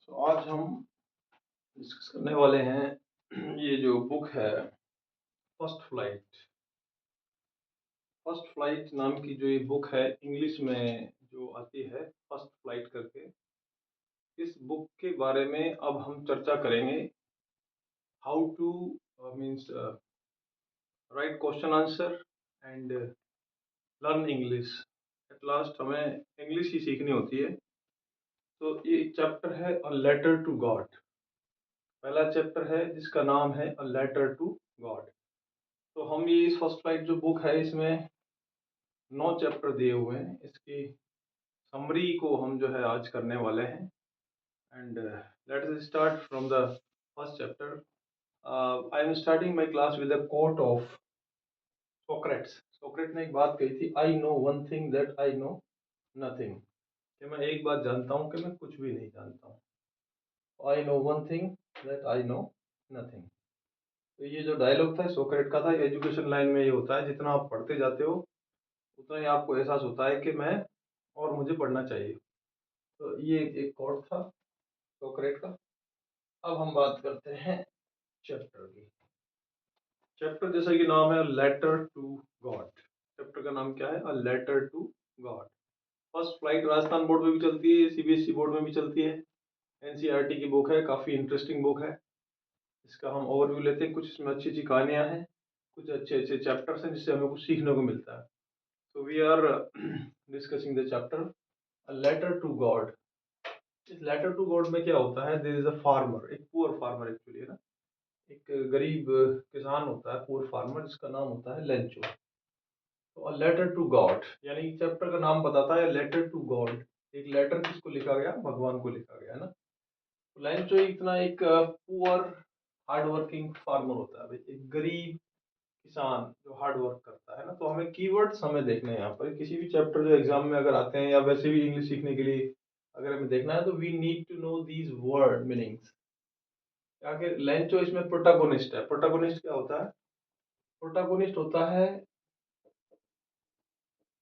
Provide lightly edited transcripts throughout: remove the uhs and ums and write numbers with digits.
तो आज हम डिस्कस करने वाले हैं ये जो बुक है फर्स्ट फ्लाइट। फर्स्ट फ्लाइट नाम की जो ये बुक है इंग्लिश में जो आती है फर्स्ट फ्लाइट करके, इस बुक के बारे में अब हम चर्चा करेंगे। How two means right question answer and learn English. At last हमें इंग्लिश ही सीखनी होती है। तो ये चैप्टर है अ लेटर टू गॉड। पहला चैप्टर है जिसका नाम है अ लेटर टू गॉड। तो हम ये इस फर्स्ट फ्लाइट जो बुक है इसमें 9 चैप्टर दिए हुए हैं। इसकी समरी को हम जो है आज करने वाले हैं। And let us start from the first chapter. I am starting my class with a quote of Socrates. Socrates ने एक बात कही थी, I know one thing that I know nothing. कि मैं एक बात जानता हूँ कि मैं कुछ भी नहीं जानता हूँ। आई know one thing that I know nothing. तो ये जो डायलॉग था सोक्रेट का था। एजुकेशन लाइन में ये होता है, जितना आप पढ़ते जाते हो उतना ही आपको एहसास होता है कि मैं और मुझे पढ़ना चाहिए। तो ये एक कोट था सोक्रेट का। अब हम बात करते हैं चैप्टर की। चैप्टर जैसा कि नाम है लेटर टू गॉड। चैप्टर का नाम क्या है? A letter to God. First flight Rajasthan board में भी चलती है, सीबीएसई बोर्ड में भी चलती है। एनसीईआरटी की बुक है, काफ़ी इंटरेस्टिंग बुक है। इसका हम ओवरव्यू लेते हैं। कुछ इसमें अच्छी अच्छी कहानियाँ हैं, कुछ अच्छे अच्छे चैप्टर्स हैं जिससे हमें कुछ सीखने को मिलता है। तो we are discussing the chapter a letter to God. इस लेटर टू गॉड में क्या होता है? देयर इज अ फार्मर, एक पुअर फार्मर एक्चुअली है ना, एक गरीब किसान होता है, पुअर फार्मर, जिसका नाम होता है लेंचो। तो अ लेटर टू गॉड यानी चैप्टर का नाम बताता है लेटर टू गॉड। एक लेटर किसको लिखा गया? भगवान को लिखा गया है ना। तो लेंचो इतना एक पुअर हार्ड वर्किंग फार्मर होता है भाई, एक गरीब किसान जो हार्ड वर्क करता है ना। तो हमें कीवर्ड्स हमें देखने हैं यहाँ पर। किसी भी चैप्टर जो एग्जाम में अगर आते हैं या वैसे भी इंग्लिश सीखने के लिए अगर हमें देखना है तो we need to know these word meanings. आखिर लेंचो इसमें प्रोटागोनिस्ट है। प्रोटागोनिस्ट क्या होता है? प्रोटागोनिस्ट होता है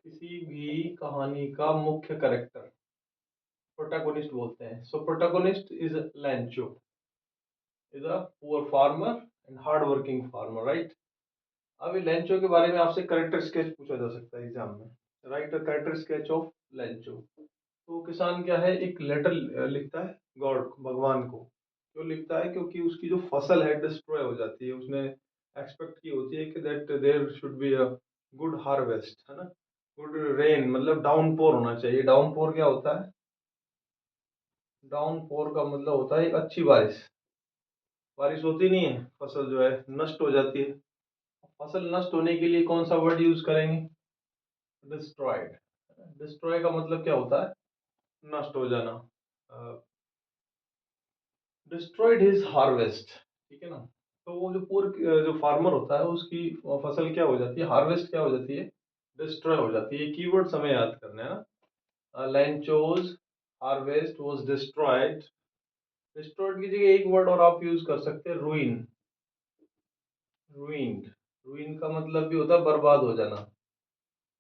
किसी भी कहानी का मुख्य कैरेक्टर, प्रोटागोनिस्ट बोलते हैं। So protagonist is Lencho, is a poor farmer and hard working farmer, right. अब ये लेंचो के बारे में आपसे कैरेक्टर स्केच पूछा जा सकता है एग्जाम में। Right a character sketch of Lencho. तो किसान क्या है, एक लेटर लिखता है गॉड, भगवान को। क्यों लिखता है? क्योंकि उसकी जो फसल है डिस्ट्रॉय हो जाती है। उसने एक्सपेक्ट की होती है कि that there should be a good harvest, है ना, गुड रेन, मतलब डाउनपोर होना चाहिए। डाउनपोर क्या होता है? डाउनपोर का मतलब होता है एक अच्छी बारिश। बारिश होती नहीं है, फसल जो है नष्ट हो जाती है। फसल नष्ट होने के लिए कौन सा वर्ड यूज करेंगे? डिस्ट्रॉयड। डिस्ट्रॉय का मतलब क्या होता है? नष्ट हो जाना। डिस्ट्रॉयड हिज हार्वेस्ट, ठीक है ना। तो वो जो पूर जो फार्मर होता है उसकी फसल क्या हो जाती है? हार्वेस्ट क्या हो जाती है? डिस्ट्रॉय हो जाती है। कीवर्ड्स हमें याद करने हैं ना। Lencho's harvest was destroyed. Destroyed की जगह एक वर्ड और आप यूज कर सकते हैं, रूइन। रूइंड। रूइन का मतलब भी होता है बर्बाद हो जाना।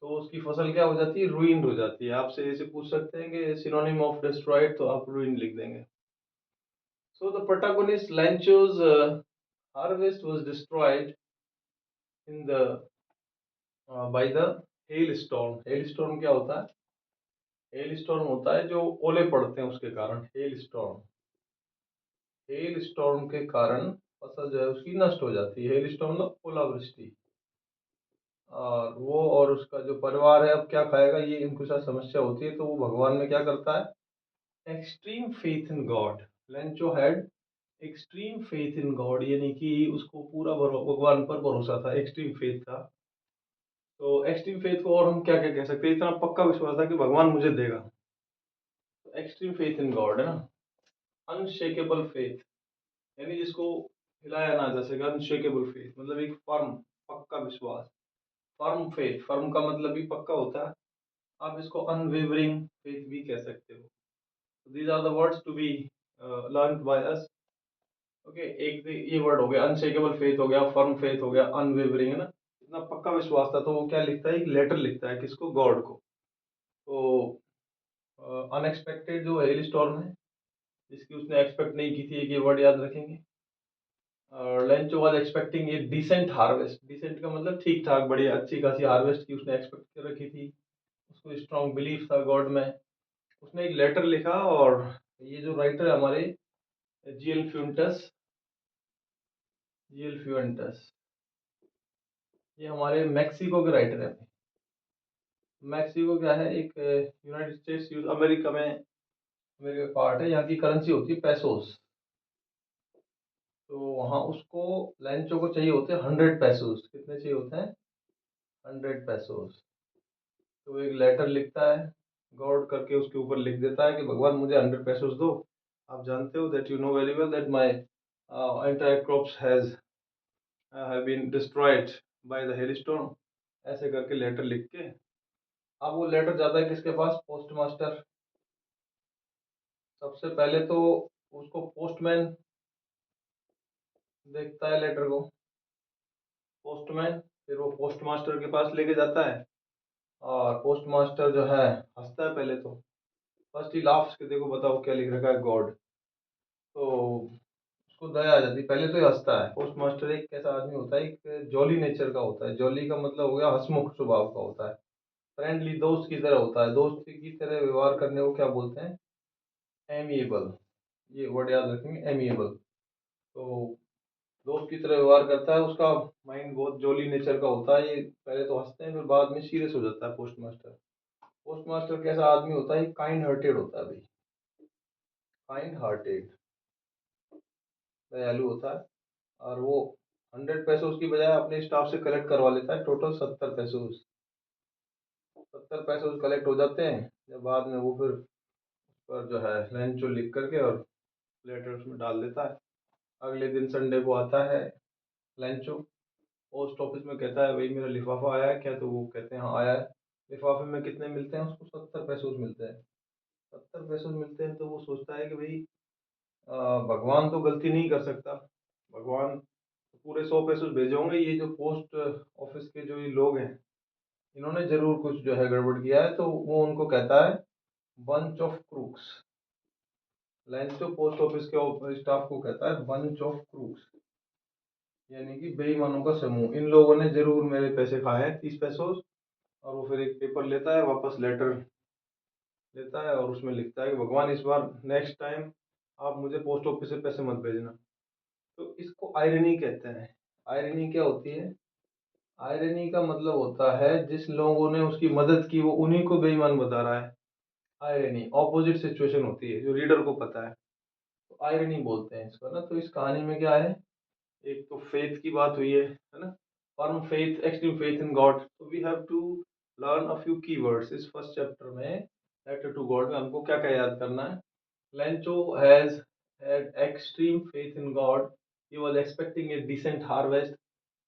तो उसकी फसल क्या हो जाती है? रूइंड हो जाती है। आपसे ऐसे पूछ सकते हैं कि सिनोनिम ऑफ डिस्ट्रॉयड, तो आप रूइन लिख देंगे। So the protagonist Lancho's harvest was destroyed in the by the hailstorm. Hailstorm क्या होता है? Hailstorm होता है जो ओले पड़ते हैं उसके कारण, hailstorm। Hailstorm के कारण फसल जो है उसकी नष्ट हो जाती है। Hailstorm मतलब ओलावृष्टि। और वो और उसका जो परिवार है अब क्या खाएगा, ये इनके साथ समस्या होती है। तो वो भगवान में क्या करता है? Extreme faith in God. Lencho had extreme faith in God, यानी कि उसको पूरा भगवान पर भरोसा था, एक्सट्रीम फेथ था। तो एक्सट्रीम फेथ को और हम क्या क्या कह सकते हैं? इतना पक्का विश्वास था कि भगवान मुझे देगा। तो एक्सट्रीम फेथ इन गॉड है ना। अनशेकेबल फेथ यानी जिसको हिलाया ना जा सके। अनशेकेबल फेथ मतलब एक फर्म, पक्का विश्वास। फर्म फेथ, फर्म का मतलब भी पक्का होता है। आप इसको अनवेवरिंग फेथ भी कह सकते हो। These are the words to be learn by us. Okay, एक तो ये वर्ड हो गया, अनशेकेबल फेथ हो गया, फर्म फेथ हो गया, अनवेवरिंग है ना। इतना पक्का विश्वास था। तो वो क्या लिखता है? एक लेटर लिखता है, किसको? गॉड को। तो अनएक्सपेक्टेड जो हेल स्टॉर्म है, जिसकी उसने एक्सपेक्ट नहीं की थी, ये वर्ड याद रखेंगे। और Lencho was expecting a decent harvest. Decent का मतलब ठीक ठाक, बढ़िया, अच्छी खासी हार्वेस्ट की उसने एक्सपेक्ट कर रखी थी। उसको स्ट्रॉन्ग बिलीफ था गॉड में। उसने एक लेटर लिखा, और ये जो राइटर है हमारे जीएल फ्यूंटस, जीएल फ्यूंटस, ये हमारे मैक्सिको के राइटर हैं। मैक्सिको क्या है, एक यूनाइटेड स्टेट्स अमेरिका में, अमेरिका पार्ट है। यहाँ की करेंसी होती है पैसोस। तो वहाँ उसको, लैंचो को चाहिए होते हैं 100 पैसोस। कितने चाहिए होते हैं? 100 पैसोस। तो एक लेटर लिखता है, गॉड करके उसके ऊपर लिख देता है कि भगवान मुझे 100 पैसोस दो। आप जानते हो that you know very well that my entire crops has been destroyed by the hailstorm. ऐसे करके लेटर लिख के, अब वो लेटर जाता है किसके पास? Post master. सबसे पहले तो उसको पोस्टमैन देखता है लेटर को, पोस्टमैन। फिर वो पोस्ट मास्टर के पास लेके जाता है, और पोस्ट मास्टर जो है हंसता है पहले तो। फर्स्ट ही लाफ्स के, देखो बताओ क्या लिख रखा है गॉड। तो उसको दया आ जाती, पहले तो ये हंसता है। पोस्ट मास्टर एक कैसा आदमी होता है, एक जॉली नेचर का होता है। जॉली का मतलब हो गया हंसमुख स्वभाव का होता है, फ्रेंडली, दोस्त की तरह होता है। दोस्त की तरह व्यवहार करने को क्या बोलते हैं? एमिएबल। ये वर्ड याद रखेंगे, एमिएबल। तो दोस्त की तरह व्यवहार करता है, उसका माइंड बहुत जॉली नेचर का होता है। ये पहले तो हंसते हैं, फिर बाद में सीरियस हो जाता है पोस्ट मास्टर। पोस्ट मास्टर कैसा आदमी होता है? काइंड हार्टेड होता है भाई, काइंड हार्टेड, दयालु होता है। और वो 100 पैसों की बजाय अपने स्टाफ से कलेक्ट करवा लेता है टोटल 70 पैसों। 70 पैसों कलेक्ट हो जाते हैं, जब बाद में वो फिर पर जो है लंचो लिख करके और लेटर उसमें डाल देता है। अगले दिन संडे को आता है लंचो, पोस्ट ऑफिस में कहता है भाई मेरा लिफाफा आया है क्या? तो वो कहते हैं हाँ आया है। लिफाफे में कितने मिलते हैं उसको? 70 पैसों मिलते हैं। 70 पैसों मिलते हैं, तो वो सोचता है कि भाई भगवान तो गलती नहीं कर सकता, भगवान तो पूरे 100 पैसों भेजे होंगे। ये जो पोस्ट ऑफिस के जो ये लोग हैं, इन्होंने जरूर कुछ जो है गड़बड़ किया है। तो वो उनको कहता है bunch of crooks. लैंचो post office के स्टाफ को कहता है बंच ऑफ क्रूक्स, यानी कि बेईमानों का समूह। इन लोगों ने जरूर मेरे पैसे खाए हैं, 30 पैसों। और वो फिर एक पेपर लेता है, वापस लेटर लेता है, और उसमें लिखता है कि भगवान इस बार, नेक्स्ट टाइम आप मुझे पोस्ट ऑफिस से पैसे मत भेजना। तो इसको आयरनी कहते हैं। आयरनी क्या होती है? आयरनी का मतलब होता है जिस लोगों ने उसकी मदद की वो उन्हीं को बेईमान बता रहा है। आयरनी ऑपोजिट सिचुएशन होती है जो रीडर को पता है, तो आयरनी बोलते हैं इसको ना। तो इस कहानी में क्या है, एक तो फेथ की बात हुई है ना, firm faith, extreme faith in God. तो we have to learn a few keywords इस फर्स्ट चैप्टर में। लेटर टू गॉड में हमको क्या क्या याद करना है? Lencho has had extreme faith in God. He was expecting a decent harvest,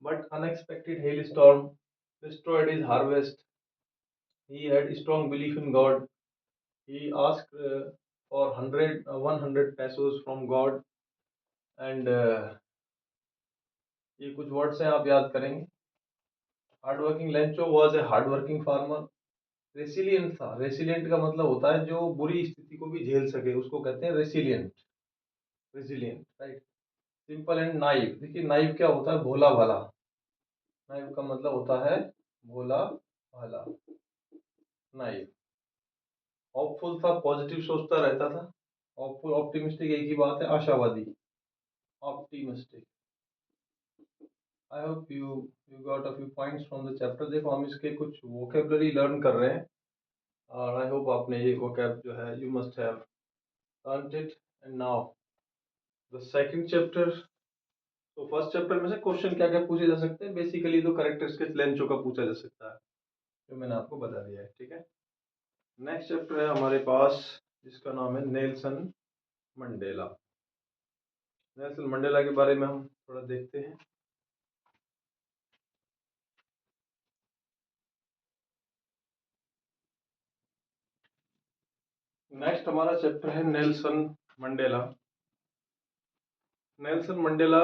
but unexpected hailstorm destroyed his harvest. He had strong belief in God. He asked for 100 from God, and ये कुछ words हैं आप याद करेंगे। Hard working, Lencho was a hard working farmer. Resilient था। Resilient का मतलब होता है जो बुरी स्थिति को भी झेल सके, उसको कहते हैं resilient. Resilient, right. Simple and naive. देखिए नाइव क्या होता है? भोला भाला। नाइव का मतलब होता है भोला भाला, नाइव। होपफुल था, पॉजिटिव सोचता रहता था। होपफुल, ऑप्टिमिस्टिक एक ही बात है, आशावादी, optimistic. I hope you got a few points from the chapter. देखो हम इसके कुछ वोकेबलरी लर्न कर रहे हैं, और आई होप आपने ये वोकैब जो है you must have learned it. And now the second chapter. तो फर्स्ट चैप्टर में से क्वेश्चन क्या क्या पूछे जा सकते हैं? बेसिकली तो कैरेक्टरिस्टिक्स लेंचो का पूछा जा सकता है, जो मैंने आपको बता दिया है, ठीक है। नेक्स्ट चैप्टर है हमारे पास, जिसका नाम है नेल्सन मंडेला। नेल्सन मंडेला के बारे में हम थोड़ा देखते हैं। नेक्स्ट हमारा चैप्टर है नेल्सन मंडेला। नेल्सन मंडेला,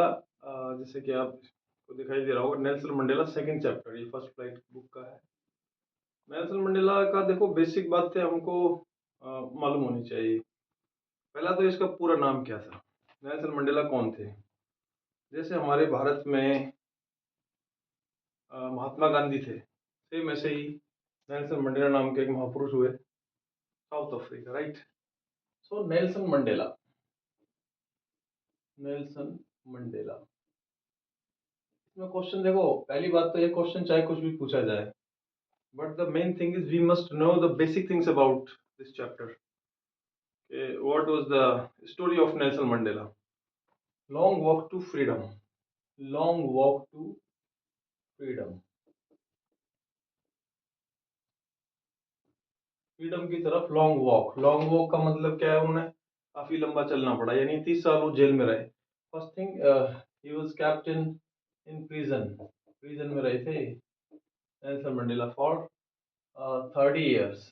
जैसे कि आपको दिखाई दे रहा होगा, नेल्सन मंडेला सेकंड चैप्टर, ये फर्स्ट फ्लाइट बुक का है। नेल्सन मंडेला का देखो बेसिक बातें हमको मालूम होनी चाहिए। पहला तो इसका पूरा नाम क्या था, नेल्सन मंडेला कौन थे। जैसे हमारे भारत में महात्मा गांधी थे, सेम ऐसे ही नेल्सन मंडेला नाम के एक महापुरुष हुए, साउथ अफ्रीका, राइट। सो नेल्सन मंडेला, नेल्सन मंडेला, इसमें क्वेश्चन देखो, पहली बात तो ये क्वेश्चन चाहे कुछ भी पूछा जाए, but the main thing is we must know the basic things about this chapter. What was the story of Nelson Mandela? Long walk to freedom. Long walk to freedom. Freedom की तरफ long walk. Long walk का मतलब क्या है, उन्हें काफी लंबा चलना पड़ा, यानी 30 साल वो जेल में रहे। First thing, he was kept in prison. Prison में रहे थे नेल्सन मंडेला फॉर 30 इयर्स।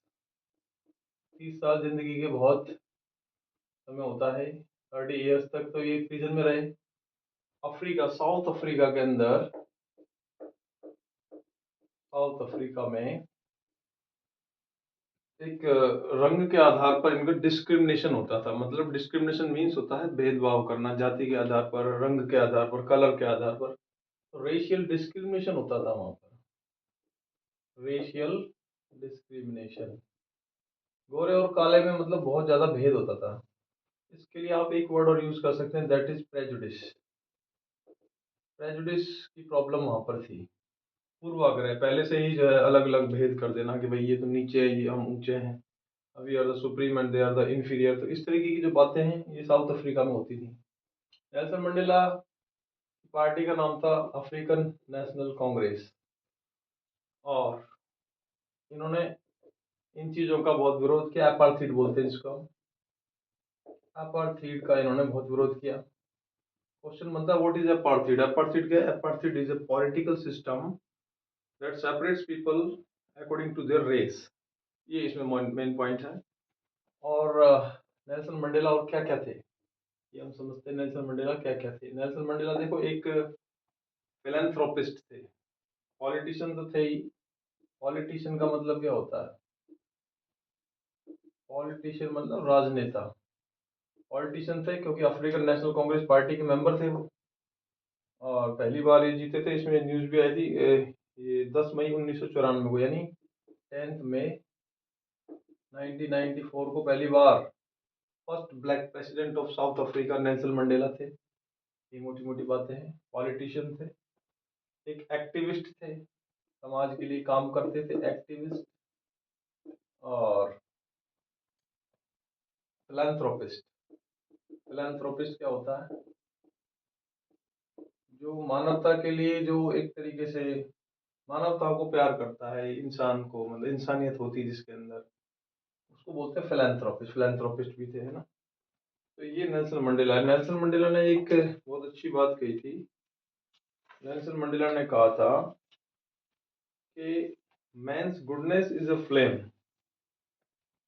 30 साल जिंदगी के बहुत समय होता है, 30 इयर्स तक तो ये प्रिजन में रहे। अफ्रीका, साउथ अफ्रीका के अंदर, साउथ अफ्रीका में एक रंग के आधार पर इनका डिस्क्रिमिनेशन होता था। मतलब डिस्क्रिमिनेशन मीन्स होता है भेदभाव करना, जाति के आधार पर, रंग के आधार पर, कलर के आधार पर। तो रेशियल डिस्क्रिमिनेशन होता था वहां पर, रेशियल डिस्क्रिमिनेशन। गोरे और काले में मतलब बहुत ज्यादा भेद होता था। इसके लिए आप एक वर्ड और यूज कर सकते हैं, दैट इज प्रेजुडिस। प्रेजुडिस की प्रॉब्लम वहां पर थी। पूर्वाग्रह, पहले से ही जो है अलग अलग भेद कर देना कि भाई ये तो नीचे है, ये हम ऊंचे हैं, we are the supreme and they are the inferior. तो इस तरीके की जो बातें हैं ये साउथ अफ्रीका में होती थी। नेल्सन मंडेला की पार्टी का नाम था अफ्रीकन नेशनल कांग्रेस, और इन्होंने इन चीजों का बहुत विरोध किया। अपार्थीड बोलते हैं जिसको, अपार्थीड का इन्होंने बहुत विरोध किया। क्वेश्चन बनता है व्हाट इज अपार्थीड। अपार्थीड क्या है? Apartheid is a political system that separates people according to their race. ये इसमें मेन पॉइंट है। और नेल्सन मंडेला और क्या क्या थे ये हम समझते हैं। नेल्सन मंडेला क्या क्या थे? नेल्सन मंडेला देखो एक फिलैंथ्रोपिस्ट थे। पॉलिटिशियन तो थे ही। पॉलिटिशियन का मतलब क्या होता है? पॉलिटिशियन मतलब राजनेता। पॉलिटिशियन थे क्योंकि अफ्रीकन नेशनल कांग्रेस पार्टी के मेंबर थे वो, और पहली बार ये जीते थे। इसमें न्यूज भी आई थी, ये 10 मई 1994 को, यानी 10 मई 1994 को पहली बार first black president of South Africa Nelson Mandela थे। ये मोटी मोटी बातें हैं। पॉलिटिशियन थे, एक एक्टिविस्ट थे, समाज के लिए काम करते थे, एक्टिविस्ट, और फिलैंथ्रोपिस्ट। फिलैंथ्रोपिस्ट क्या होता है? जो मानवता के लिए, जो एक तरीके से मानवता को प्यार करता है, इंसान को, मतलब इंसानियत होती है जिसके अंदर, उसको बोलते हैं फिलैंथ्रोपिस्ट। फिलैंथ्रोपिस्ट भी थे, है ना। तो ये नेल्सन मंडेला है। नेल्सन मंडेला ने एक बहुत अच्छी बात कही थी। नेल्सन मंडेला ने कहा था कि man's goodness is a flame.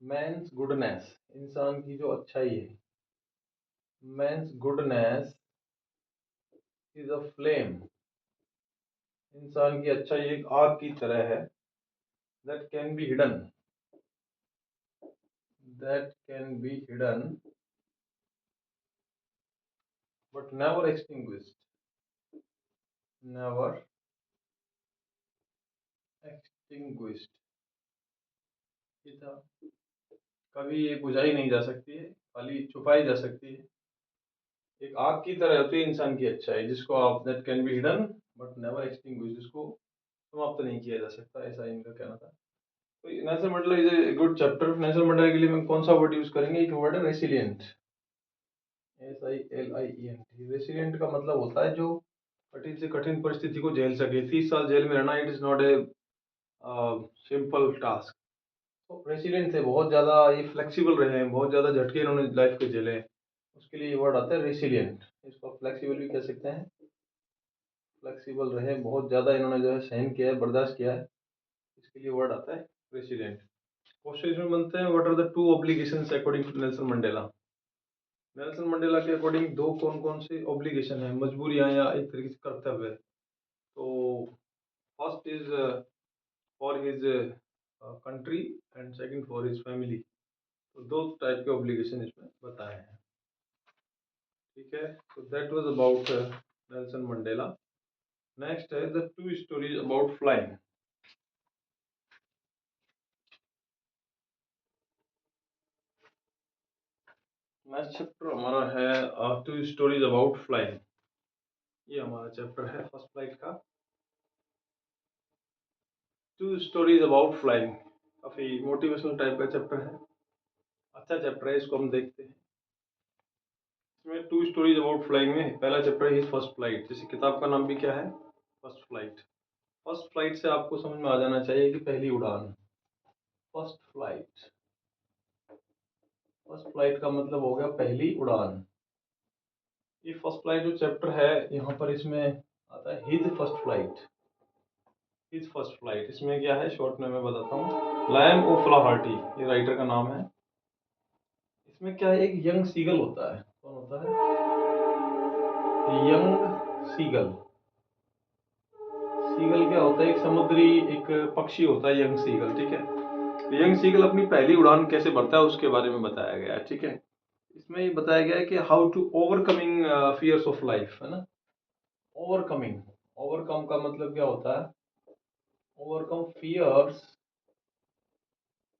Man's goodness, इंसान की जो अच्छाई है, man's goodness is a flame, इंसान की अच्छाई एक आग की तरह है, that can be hidden, that can be hidden but never extinguished, never extinguished. ये था, कभी ये बुझाई नहीं जा सकती है, खाली छुपाई जा सकती है। एक आग की तरह होती है इंसान की अच्छाई, जिसको आप, that can be hidden but never extinguished, जिसको समाप्त नहीं किया जा सकता, ऐसा इनका कहना था। तो Nelson Mandela is a good chapter. Nelson Mandela के लिए हम कौन सा वर्ड यूज करेंगे? एक वर्ड है रेसिलियंट, SILIENT। रेसिलियंट का मतलब होता है जो कठिन से कठिन परिस्थिति को झेल सके। 30 साल जेल में रहना, it is not a simple task. तो रेसिलियंट थे, बहुत ज़्यादा ये फ्लेक्सिबल रहे हैं, बहुत ज़्यादा झटके इन्होंने लाइफ के झेले हैं, उसके लिए ये वर्ड आता है रेसिलियंट। इसको फ्लेक्सिबल भी कह सकते हैं। फ्लेक्सिबल रहे, बहुत ज़्यादा इन्होंने जो है सहन किया है, बर्दाश्त किया है, इसके लिए वर्ड आता है रेसिलियंट। क्वेश्चन इसमें बनते हैं, what are the two obligations according to Nelson Mandela. Nelson Mandela के अकॉर्डिंग दो कौन कौन से ऑब्लिगेशन है, मजबूरियां या एक तरीके से कर्तव्य है। तो first is for his country and second for his family. तो 2 टाइप के ऑब्लिगेशन इसमें बताए हैं, ठीक है। तो that was about Nelson Mandela. Next है the 2 stories about flying. Next chapter हमारा है 2 स्टोरीज अबाउट फ्लाइंग। ये हमारा चैप्टर है फर्स्ट फ्लाइट का। 2 स्टोरीज अबाउट फ्लाइंग काफी मोटिवेशनल टाइप का चैप्टर है, अच्छा चैप्टर है, इसको हम देखते हैं। इसमें 2 स्टोरीज अबाउट फ्लाइंग में पहला चैप्टर है फर्स्ट फ्लाइट। जैसे किताब का नाम भी क्या है, फर्स्ट फ्लाइट। फर्स्ट फ्लाइट से आपको समझ में आ जाना चाहिए कि पहली उड़ान। फर्स्ट फ्लाइट, फर्स्ट फ्लाइट का मतलब हो गया पहली उड़ान। ये फर्स्ट फ्लाइट जो चैप्टर है यहाँ पर इसमें आता है his first flight. His first flight इसमें क्या है, शॉर्ट में मैं बताता हूँ। लायन ओ फ्लाहर्टी, ये राइटर का नाम है। इसमें क्या है, एक यंग सीगल होता है। कौन होता है, यंग सीगल। सीगल क्या होता है, एक समुद्री एक पक्षी होता है यंग सीगल, ठीक है। यंग सीगल अपनी पहली उड़ान कैसे भरता है उसके बारे में बताया गया है, ठीक है। इसमें ये बताया गया है कि how to overcoming fears of life, है ना। ओवरकमिंग, ओवरकम का मतलब क्या होता है, ओवरकम फियर्स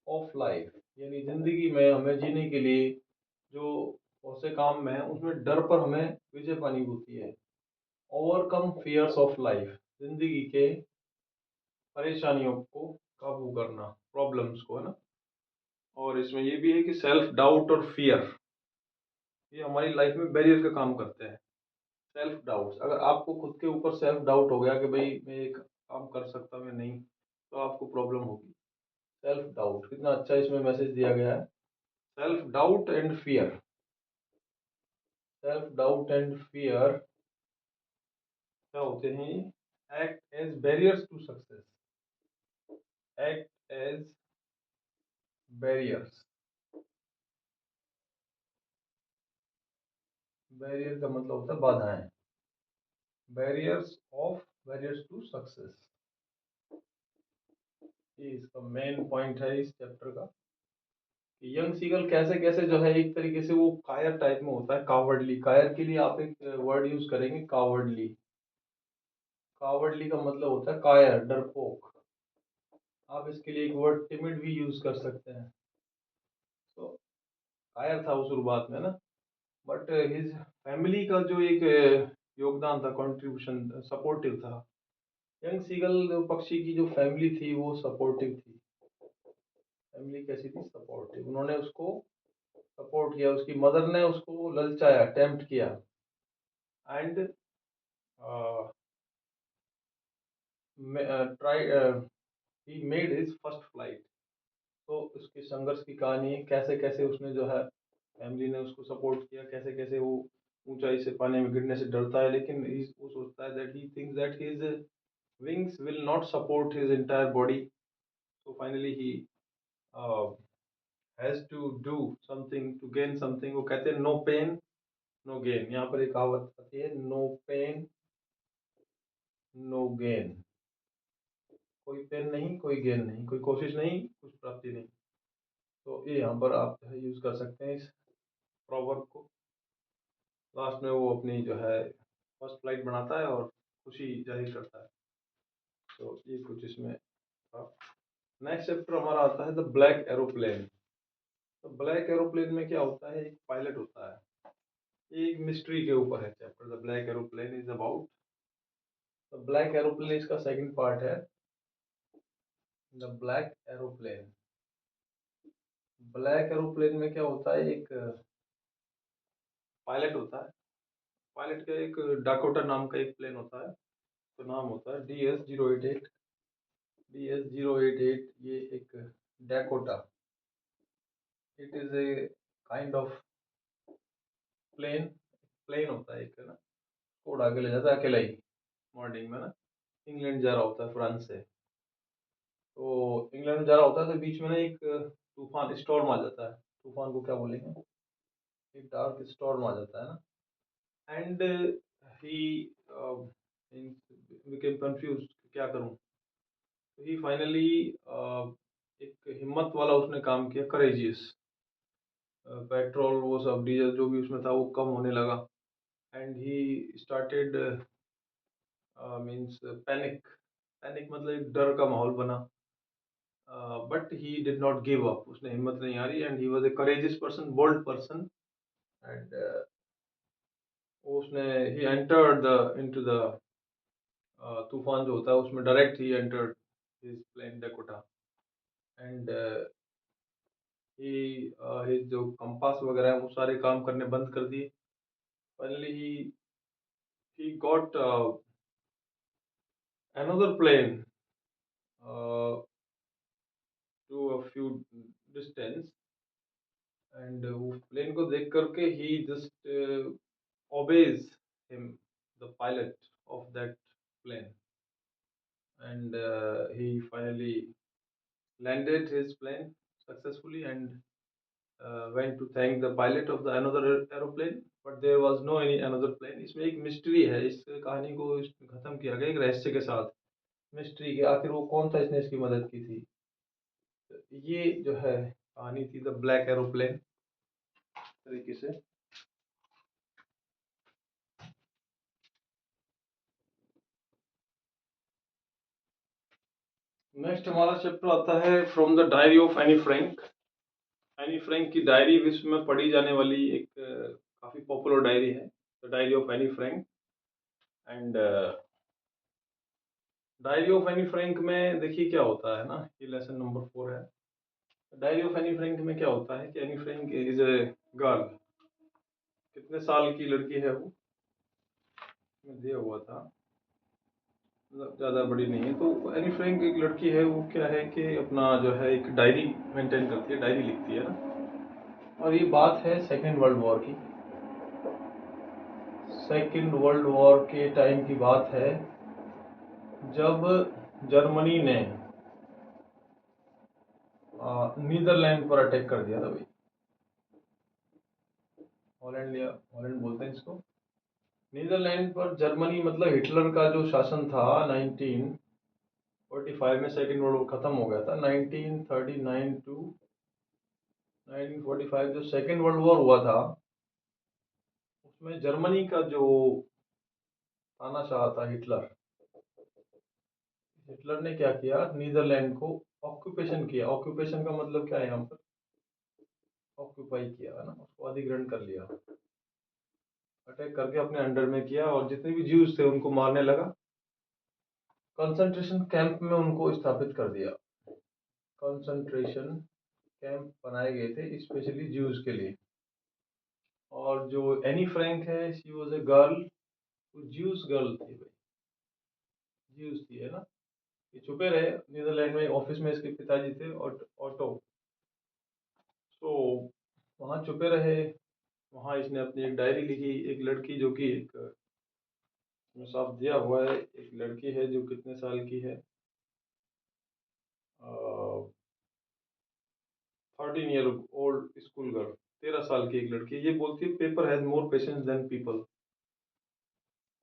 ऑफ लाइफ, यानी जिंदगी में हमें जीने के लिए जो बहुत से काम में है उसमें डर पर हमें विजय पानी होती है। ओवरकम फियर्स ऑफ लाइफ, जिंदगी के परेशानियों को काबू करना, प्रॉब्लम्स को, है ना। और इसमें ये भी है कि सेल्फ डाउट और फियर ये हमारी लाइफ में बैरियर का काम करते हैं। सेल्फ डाउट, अगर आपको खुद के ऊपर सेल्फ डाउट हो गया कि भाई मैं एक काम कर सकता हूँ या नहीं, तो आपको प्रॉब्लम होगी। सेल्फ डाउट, कितना अच्छा इसमें मैसेज दिया गया है। Self doubt and fear, self doubt and fear क्या होते हैं, act as barriers to success. Act as barriers, barrier का मतलब होता है बाधाएं। Barriers of, barriers to success, ये इसका मेन पॉइंट है इस चैप्टर का। यंग सीगल कैसे कैसे जो है, एक तरीके से वो कायर टाइप में होता है, कावर्डली। कायर के लिए आप एक वर्ड यूज करेंगे, कावर्डली। कावर्डली का मतलब होता है कायर, डरपोक। आप इसके लिए एक वर्ड टिमिड भी यूज कर सकते हैं। तो कायर था वो शुरुआत में ना, बट हिज फैमिली का जो एक योगदान था, कंट्रीब्यूशन सपोर्टिव था। यंग सीगल पक्षी की जो फैमिली थी वो सपोर्टिव थी। फैमिली कैसी थी, सपोर्टिव। उन्होंने उसको सपोर्ट किया, उसकी मदर ने उसको ललचाया, टेम्प्ट किया, and try he made his first flight. तो उसके संघर्ष की कहानी, कैसे कैसे उसने जो है फैमिली ने उसको सपोर्ट किया, कैसे कैसे वो ऊंचाई से पानी में गिरने से डरता है, लेकिन वो सोचता है that he thinks that his wings will not support his entire body, so finally he uh, has to do something to gain something। वो कहते हैं नो पेन नो गेन। यहाँ पर एक कहावत आती है, नो पेन नो गेन। कोई पेन नहीं, कोई गेन नहीं, कोई कोशिश नहीं, कुछ प्राप्ति नहीं। तो ये यहाँ पर आप यूज कर सकते हैं इस प्रॉवर्ब को। लास्ट में वो अपनी जो है फर्स्ट फ्लाइट बनाता है और खुशी जाहिर करता है। तो ये कुछ इसमें था। नेक्स्ट चैप्टर हमारा आता है द ब्लैक एरोप्लेन। तो ब्लैक एरोप्लेन में क्या होता है, एक पायलट होता है। ये एक मिस्ट्री के ऊपर है chapter. The black aeroplane is about, the black aeroplane इसका सेकंड पार्ट है। The black aeroplane, black aeroplane में क्या होता है, एक पायलट होता है। पायलट का एक डाकोटा नाम का एक प्लेन होता है, तो नाम होता है DS-088। DS-088 ये एक Dakota, it is a kind of plane. Plane होता है एक, है ना। उड़ा के ले जाता है अकेला ही, मॉर्निंग में ना। इंग्लैंड जा रहा होता है फ्रांस से, तो इंग्लैंड में जा रहा होता है, तो बीच में ना एक तूफान, स्टॉर्म आ जाता है। तूफान को क्या बोलेंगे, एक डार्क स्टॉर्म आ जाता है ना। एंड ही बिकेम कंफ्यूज, क्या करूं। तो ही फाइनली एक हिम्मत वाला उसने काम किया, करेजियस। पेट्रोल वो सब डीजल जो भी उसमें था वो कम होने लगा and he started means panic. Panic मतलब एक डर का माहौल बना। But he did not give up, उसने हिम्मत नहीं हारी and he was a courageous person, bold person and उसने he entered the into the तूफान जो होता है उसमें direct he entered his plane Dakota and he his जो कंपास वगैरह है वो सारे काम करने बंद कर दिए। Finally he got another plane uh, to a few distance and वो प्लेन को देख करके he just obeys him, the pilot of that plane, and he finally landed his plane successfully and went to thank the pilot of the another aeroplane, but there was no any another plane। इसमें एक mystery है, इस कहानी को खत्म किया गया एक रहस्य के साथ, मिस्ट्री के आखिर वो कौन था इसने इसकी मदद की थी। ये जो है कहानी थी द ब्लैक एरोप्लेन तरीके से। नेक्स्ट हमारा चैप्टर आता है from the diary of Anne Frank. Anne Frank की डायरी विश्व में पढ़ी जाने वाली एक काफी पॉपुलर डायरी है, the diary of Anne Frank. And diary of Anne Frank में देखिए क्या होता है ना, ये लेसन नंबर 4 है। डायरी ऑफ एनी फ्रैंक में क्या होता है कि Anne Frank is a girl. कितने साल की लड़की है वो, में दिया हुआ था, मतलब ज़्यादा बड़ी नहीं है। तो एनी फ्रैंक एक लड़की है, वो क्या है कि अपना जो है एक डायरी मेंटेन करती है, डायरी लिखती है ना। और ये बात है सेकेंड वर्ल्ड वॉर की। सेकेंड वर्ल्ड वॉर के टाइम की बात है, जब जर्मनी ने नीदरलैंड पर अटैक कर दिया था भाई। हॉलैंड या हॉलैंड बोलते हैं इसको। नीदरलैंड पर जर्मनी मतलब हिटलर का जो शासन था 1945 में, सेकेंड वर्ल्ड वॉर खत्म हो गया था 1939 टू 1945। जो सेकेंड वर्ल्ड वॉर हुआ था उसमें जर्मनी का जो तानाशाह था हिटलर, हिटलर ने क्या किया, नीदरलैंड को ऑक्यूपेशन किया। ऑक्यूपेशन का मतलब क्या है, यहाँ पर ऑक्यूपाई किया है ना, उसको अधिग्रहण कर लिया, अटैक करके अपने अंडर में किया और जितने भी ज्यूज थे उनको मारने लगा। कंसंट्रेशन कैंप में उनको स्थापित कर दिया। कंसंट्रेशन कैंप बनाए गए थे स्पेशली ज्यूज के लिए। और जो एनी फ्रैंक है, she was a girl, Jews girl थी भाई, ज्यूज थी है ना। ये छुपे रहे नीदरलैंड में, ऑफिस में इसके पिताजी थे ऑटो। तो वहाँ छुपे रहे, वहाँ इसने अपनी एक डायरी लिखी। एक लड़की जो कि एक में साफ दिया हुआ है, एक लड़की है जो कितने साल की है, 13 ईयर ओल्ड स्कूल गर्ल, 13 साल की एक लड़की। ये बोलती है paper has more patience than people.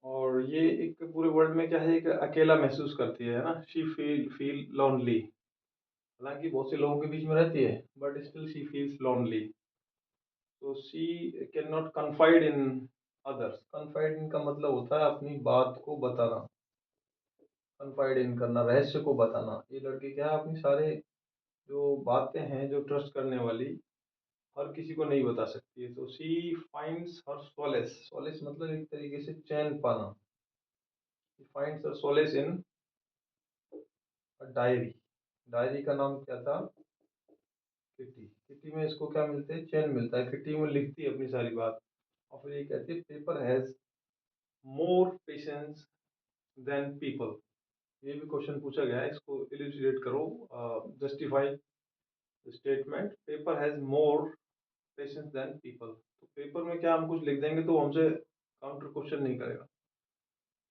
और ये एक पूरे वर्ल्ड में क्या है, एक अकेला महसूस करती है ना, शी फील लोनली। हालांकि बहुत से लोगों के बीच में रहती है but still she feels lonely. तो she can not confide in others. Confide in का मतलब होता है अपनी बात को बताना, कन्फाइड इन करना, रहस्य को बताना। ये लड़की क्या है, अपनी सारे जो बातें हैं जो ट्रस्ट करने वाली, हर किसी को नहीं बता सकती है। तो she finds her solace, solace मतलब एक तरीके से चैन पाना। She finds her solace in diary. Diary का नाम क्या था, किटी। किटी में इसको क्या मिलते हैं, चैन मिलता है। किटी में लिखती है अपनी सारी बात और फिर ये कहती है paper has more patience than people. ये भी क्वेश्चन पूछा गया है, इसको इलुस्ट्रेट करो, justify statement. Paper has more patience than people. तो पेपर में क्या हम कुछ लिख देंगे तो वो हमसे काउंटर क्वेश्चन नहीं करेगा,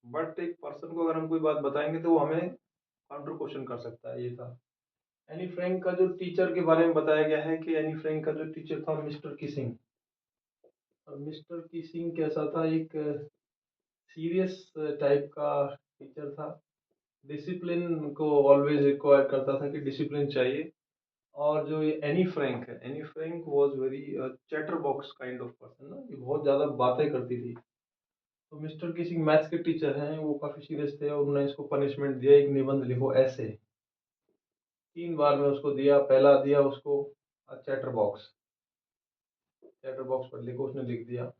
बट एक पर्सन को अगर हम कोई बात बताएंगे तो वो हमें काउंटर क्वेश्चन कर सकता है। ये था एनी फ्रैंक का जो टीचर के बारे में बताया गया है कि एनी फ्रैंक का जो टीचर था मिस्टर किसिंग। और मिस्टर किसिंग कैसा था, एक सीरियस टाइप का टीचर था। डिसिप्लिन को ऑलवेज रिक्वायर करता था कि डिसिप्लिन चाहिए। और जो ये एनी फ्रैंक है, Anne Frank was very chatter box kind of person ना, ये बहुत ज़्यादा बातें करती थी। तो मिस्टर किसिंग मैथ्स के टीचर हैं, वो काफ़ी सीरियस थे और उन्होंने इसको पनिशमेंट दिया, एक निबंध लिखो ऐसे। 3 बार में उसको दिया, पहला दिया उसको चैटर बॉक्स पर लिखो, उसने लिख दिया।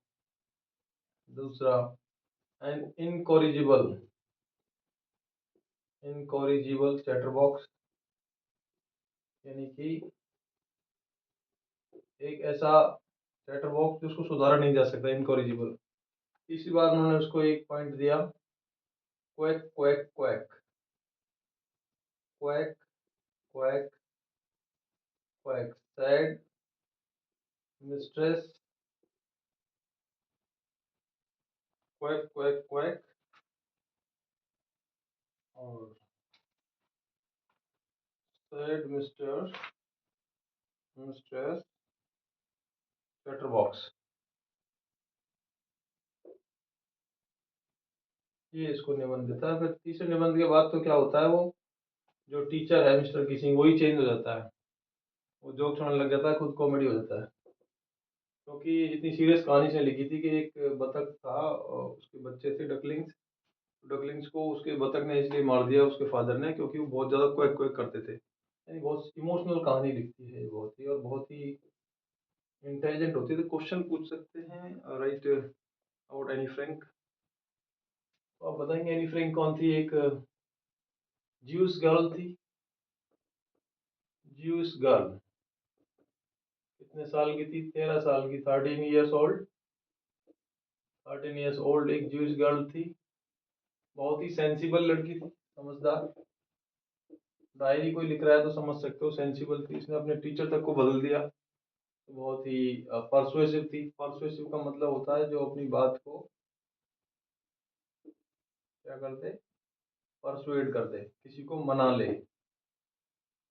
दूसरा एन इनकॉरिजिबल चैटर बॉक्स, यानी कि एक ऐसा चैटर बॉक्स जिसको सुधारा नहीं जा सकता, इनकॉरिजिबल। तीसरी बार उन्होंने उसको एक पॉइंट दिया, quack quack quack, quack quack quack, sad mistress, quack quack quack, और सैड मिस्ट्रेस चैटर बॉक्स, ये इसको निबंध देता है। फिर तीसरे निबंध के बाद तो क्या होता है, वो जो टीचर है मिस्टर किसिंग, वही चेंज हो जाता है, वो जोक सुनाने लग जाता है, खुद कॉमेडी हो जाता है। क्योंकि इतनी सीरियस कहानी से लिखी थी कि एक बतख था और उसके बच्चे थे डकलिंग्स। डकलिंग्स को उसके बतख ने इसलिए मार दिया उसके फादर ने, क्योंकि वो बहुत ज़्यादा क्वैक क्वैक करते थे। यानी बहुत इमोशनल कहानी लिखती है बहुत ही, और बहुत ही इंटेलिजेंट होती है। तो क्वेश्चन पूछ सकते हैं, राइट अबाउट एनी फ्रैंक। तो आप बताएंगे एनी फ्रैंक कौन थी? एक ज्यूस गर्ल थी। ज्यूस गर्ल कितने साल की थी? 13 साल की, 13 ईयर्स ओल्ड। 13 ईयर्स ओल्ड एक ज्यूस गर्ल थी। बहुत ही सेंसिबल लड़की थी, समझदार। डायरी कोई लिख रहा है तो समझ सकते हो, सेंसिबल थी। इसने अपने टीचर तक को बदल दिया। तो बहुत ही परसुएसिव थी। परसुएसिव का मतलब होता है जो अपनी बात को क्या कर दे, परसुएड कर दे, किसी को मना ले।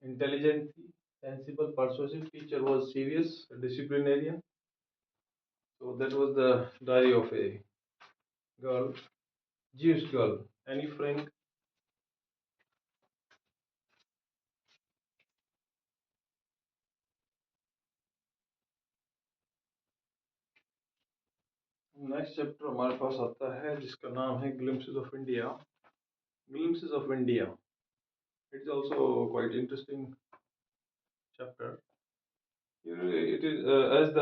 इंटेलिजेंट थी, sensible, persuasive. Teacher was serious, disciplinarian. So that was the diary of a girl, Jewish girl. Annie Frank. Next chapter हमारे पास आता है जिसका नाम है glimpses of India. Glimpses of India, it is also quite interesting chapter. It is as the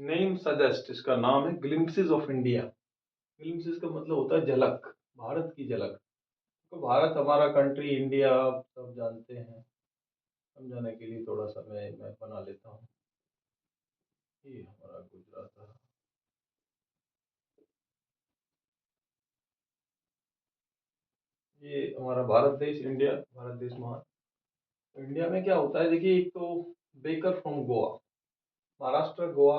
name suggest, इसका नाम है ग्लिम्पसेस ऑफ इंडिया। ग्लिम्पसेस का मतलब होता है झलक, भारत की झलक। तो भारत हमारा कंट्री, इंडिया, आप सब जानते हैं। समझाने के लिए थोड़ा सा मैं बना लेता हूँ। ये हमारा गुजरात है, ये हमारा भारत देश, इंडिया, भारत देश महान। इंडिया में क्या होता है, देखिए, एक तो बेकर फ्रॉम गोवा, महाराष्ट्र, गोवा,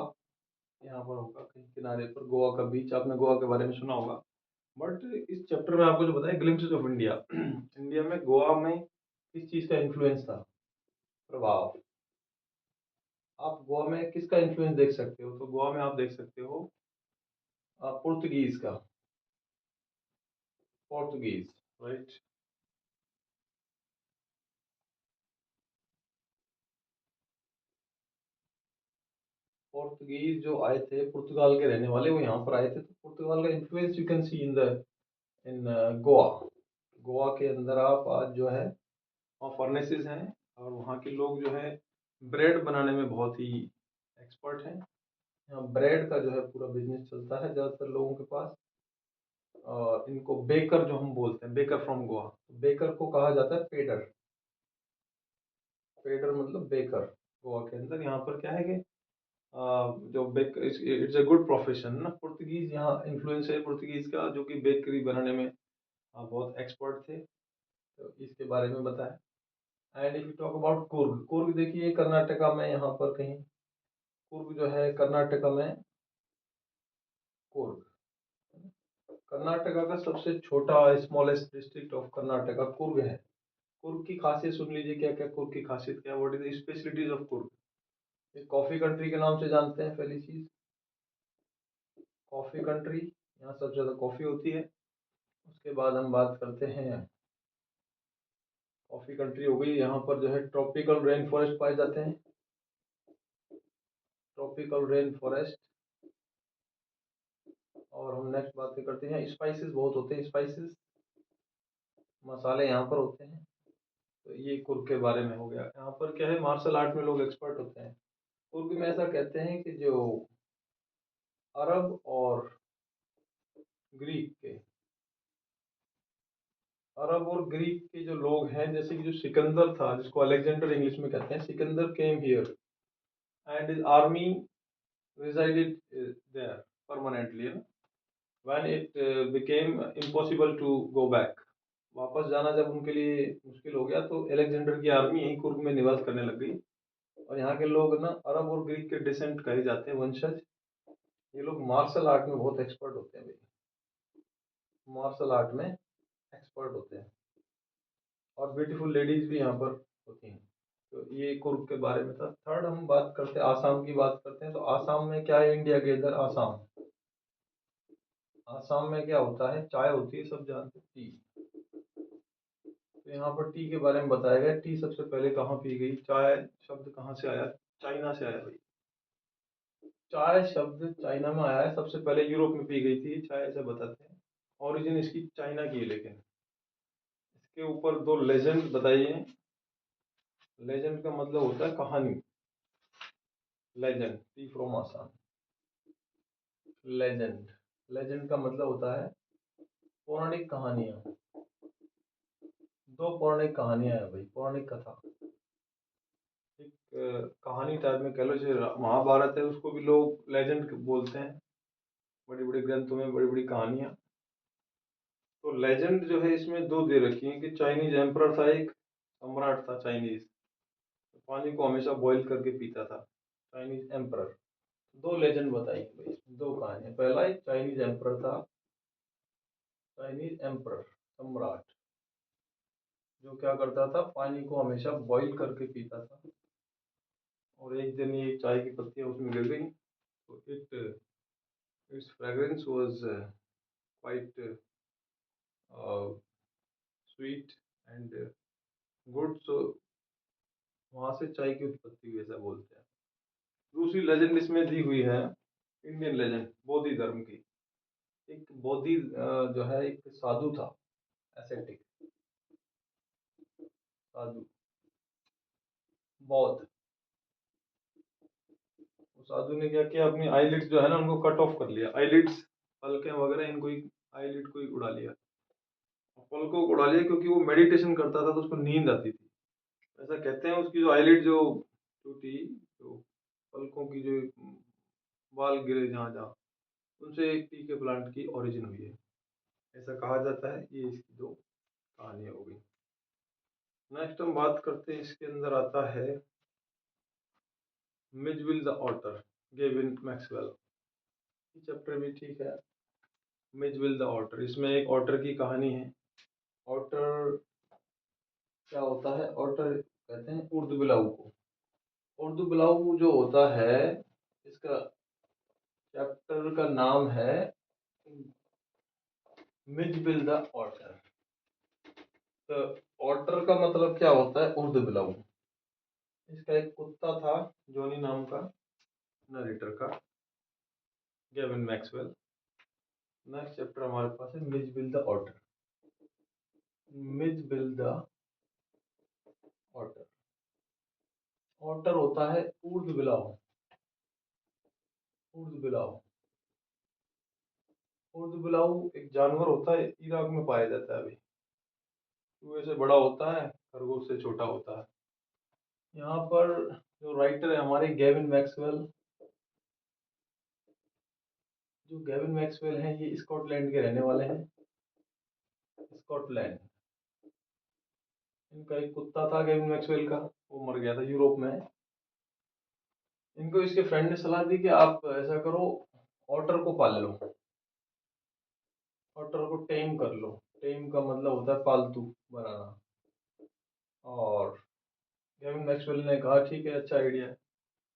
यहाँ पर होगा कहीं किनारे पर, गोवा का बीच। आपने गोवा के बारे में सुना होगा। बट इस चैप्टर में आपको जो बताया ग्लिम्पसेस ऑफ इंडिया, इंडिया में गोवा में किस चीज़ का इन्फ्लुएंस था, प्रभाव। आप गोवा में किसका इन्फ्लुएंस देख सकते हो? तो गोवा में आप देख सकते हो पुर्तगीज का, पोर्तुगीज, राइट। पोर्तुगीज जो आए थे, पुर्तगाल के रहने वाले, वो यहाँ पर आए थे। तो पुर्तगाल का इन्फ्लुएंस यू कैन सी इन गोवा। गोवा के अंदर आप आज जो है, वहाँ फर्नेसेस हैं, और वहाँ के लोग जो है ब्रेड बनाने में बहुत ही एक्सपर्ट हैं। यहाँ ब्रेड का जो है पूरा बिजनेस चलता है ज़्यादातर लोगों के पास। और इनको बेकर जो हम बोलते हैं, बेकर फ्रॉम गोवा, बेकर को कहा जाता है पेडर। पेडर मतलब बेकर। गोवा के अंदर यहाँ पर क्या है कि जो bake it's a good profession ना। पुर्तगीज यहाँ इन्फ्लुएंस है पुर्तगीज का, जो कि बेकरी बनाने में बहुत एक्सपर्ट थे। तो इसके बारे में बताएं। And if you talk about Coorg, Coorg देखिए कर्नाटका में, यहाँ पर कहीं कुर्ग जो है कर्नाटका में, कुर्ग कर्नाटका का सबसे छोटा, smallest district of Karnataka Coorg है। कुर्ग की खासियत सुन लीजिए, क्या क्या कुर्ग की खासियत क्या, what is the specialities of Coorg. एक कॉफी कंट्री के नाम से जानते हैं, पहली चीज, कॉफी कंट्री, यहाँ सबसे ज्यादा कॉफी होती है। उसके बाद हम बात करते हैं कॉफी कंट्री हो गई। यहाँ पर जो है ट्रॉपिकल रेन फॉरेस्ट पाए जाते हैं, ट्रॉपिकल रेन फॉरेस्ट। और हम नेक्स्ट बात करते हैं, स्पाइसेस बहुत होते हैं, स्पाइसेस मसाले यहाँ पर होते हैं। तो ये कुर्ग के बारे में हो गया। यहाँ पर क्या है, मार्शल आर्ट में लोग एक्सपर्ट होते हैं। कुर्ग में ऐसा कहते हैं कि जो अरब और ग्रीक के, अरब और ग्रीक के जो लोग हैं, जैसे कि जो सिकंदर था, जिसको अलेक्जेंडर इंग्लिश में कहते हैं, Sikandar came here and his army resided there permanently, when it became impossible to go back। वापस जाना जब उनके लिए मुश्किल हो गया तो अलेक्जेंडर की आर्मी यहीं कुर्ग में निवास करने लग गई। और यहाँ के लोग ना अरब और ग्रीक के डिसेंट कहे जाते हैं, वंशज। ये लोग मार्शल आर्ट में बहुत एक्सपर्ट होते हैं भाई, मार्शल आर्ट में एक्सपर्ट होते हैं। और ब्यूटीफुल लेडीज भी यहाँ पर होती हैं। तो ये कुर्ग के बारे में था। थर्ड हम बात करते हैं, आसाम की बात करते हैं। तो आसाम में क्या है, इंडिया के इधर आसाम, आसाम में क्या होता है, चाय होती है, सब जानते हैं, टी। तो यहाँ पर टी के बारे में बताया गया। टी सबसे पहले कहाँ पी गई, चाय शब्द कहाँ से आया, चाइना से आया भाई। चाय शब्द चाइना में आया है, सबसे पहले यूरोप में पी गई थी चाय, ऐसे बताते हैं। ओरिजिन इसकी चाइना की है, लेकिन इसके ऊपर दो लेजेंड बताइए। लेजेंड का मतलब होता है कहानी, legend, T from Assam, legend. Legend का मतलब होता है पौराणिक कहानियां। दो पौराणिक कहानियां है भाई, पौराणिक कथा। एक कहानी टाइप में कह लो, जैसे महाभारत है, उसको भी लोग लेजेंड बोलते हैं। बड़ी बड़ी ग्रंथों में बड़ी बड़ी कहानियां। तो लेजेंड जो है इसमें दो दे रखी है कि चाइनीज एम्परर था, एक सम्राट था चाइनीज, तो पानी को हमेशा बॉईल करके पीता था, चाइनीज एम्परर। दो लेजेंड बताई भाई, दो कहानियां। पहला एक चाइनीज एम्परर था, चाइनीज एम्परर सम्राट, जो क्या करता था, पानी को हमेशा बॉईल करके पीता था। और एक दिन ये चाय की पत्तियां उसमें गिर गई, तो its fragrance was quite sweet and good, so वहां से चाय की उत्पत्ति हुई, ऐसा बोलते हैं। दूसरी लेजेंड इसमें दी हुई है, इंडियन लेजेंड, बोधि धर्म की। एक बोधि जो है, एक साधु था, एसेटिक साधु, बौद्ध। उस साधु ने क्या किया, अपनी आईलिड्स जो है ना, उनको कट ऑफ कर लिया। आईलिड्स, पलकें वगैरह, इनको ही, आईलिड को ही उड़ा लिया। पलकों को उड़ा लिया क्योंकि वो मेडिटेशन करता था तो उसको नींद आती थी। ऐसा कहते हैं उसकी जो आईलिड जो टूटी, जो पलकों की जो बाल गिरे जहाँ जहाँ, उनसे एक टी के प्लांट की ओरिजिन हुई है, ऐसा कहा जाता है। ये इसकी दो कहानियां हो गई। नेक्स्ट हम बात करते हैं, इसके अंदर आता है Mijbil the otter, Gavin Maxwell. ये चैप्टर भी ठीक है। मिजविल द ऑटर, इसमें एक ऑटर की कहानी है। ऑटर क्या होता है, ऑटर कहते हैं उर्दूबिलाऊ को। उर्दूबिलाऊ जो होता है, इसका चैप्टर का नाम है मिजविल द ऑटर। तो ऑटर का मतलब क्या होता है, उर्दूबिलाऊ। इसका एक कुत्ता था, जॉनी नाम का, नरेटर का, गेविन मैक्सवेल। नेक्स्ट चैप्टर हमारे पास है Mijbil the otter, Mijbil the otter. Otter होता है ऊर्ध्वबिलाव, ऊर्ध्वबिलाव। ऊर्ध्वबिलाव एक जानवर होता है, इराक में पाया जाता है अभी। चूहे से बड़ा होता है, खरगोश से छोटा होता है। यहाँ पर जो राइटर है हमारे, गेविन मैक्सवेल, जो गेविन मैक्सवेल हैं, ये स्कॉटलैंड के रहने वाले हैं, स्कॉटलैंड। इनका एक कुत्ता था गेविन मैक्सवेल का, वो मर गया था यूरोप में। इनको इसके फ्रेंड ने सलाह दी कि आप ऐसा करो, ऑटर को पाल लो, ऑटर को टेम कर लो। टेम का मतलब होता है पालतू बनाना। और गेविन मैक्सवेल ने कहा ठीक है, अच्छा आइडिया है।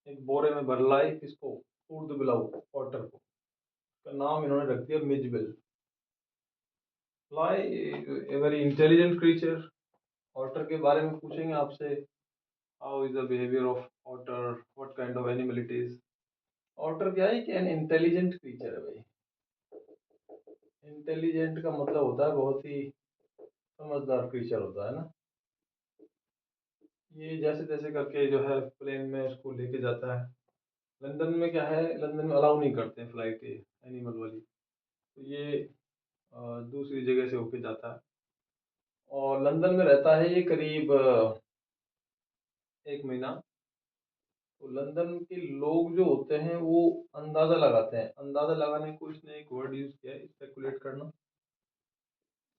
एक बोरे में भर लाए किसको, ऊर्ध्वबिलाऊ, ऑटर को। का नाम इन्होंने रख दिया Mijbil. Fly, a very intelligent creature, otter के बारे में पूछेंगे आपसे, how is the behaviour of otter, what kind of animal it is. Otter क्या है कि एन इंटेलिजेंट क्रीचर है भाई। इंटेलिजेंट का मतलब होता है बहुत ही समझदार क्रीचर होता है ना। ये जैसे तैसे करके जो है प्लेन में उसको लेके जाता है। लंदन में क्या है, लंदन में अलाउ नहीं करते हैं फ्लाइट एनिमल वाली, तो ये दूसरी जगह से होके जाता है। और लंदन में रहता है ये करीब 1 महीना। तो लंदन के लोग जो होते हैं वो अंदाजा लगाते हैं, अंदाजा लगाने को इसने एक वर्ड यूज किया है, स्पेकुलेट करना।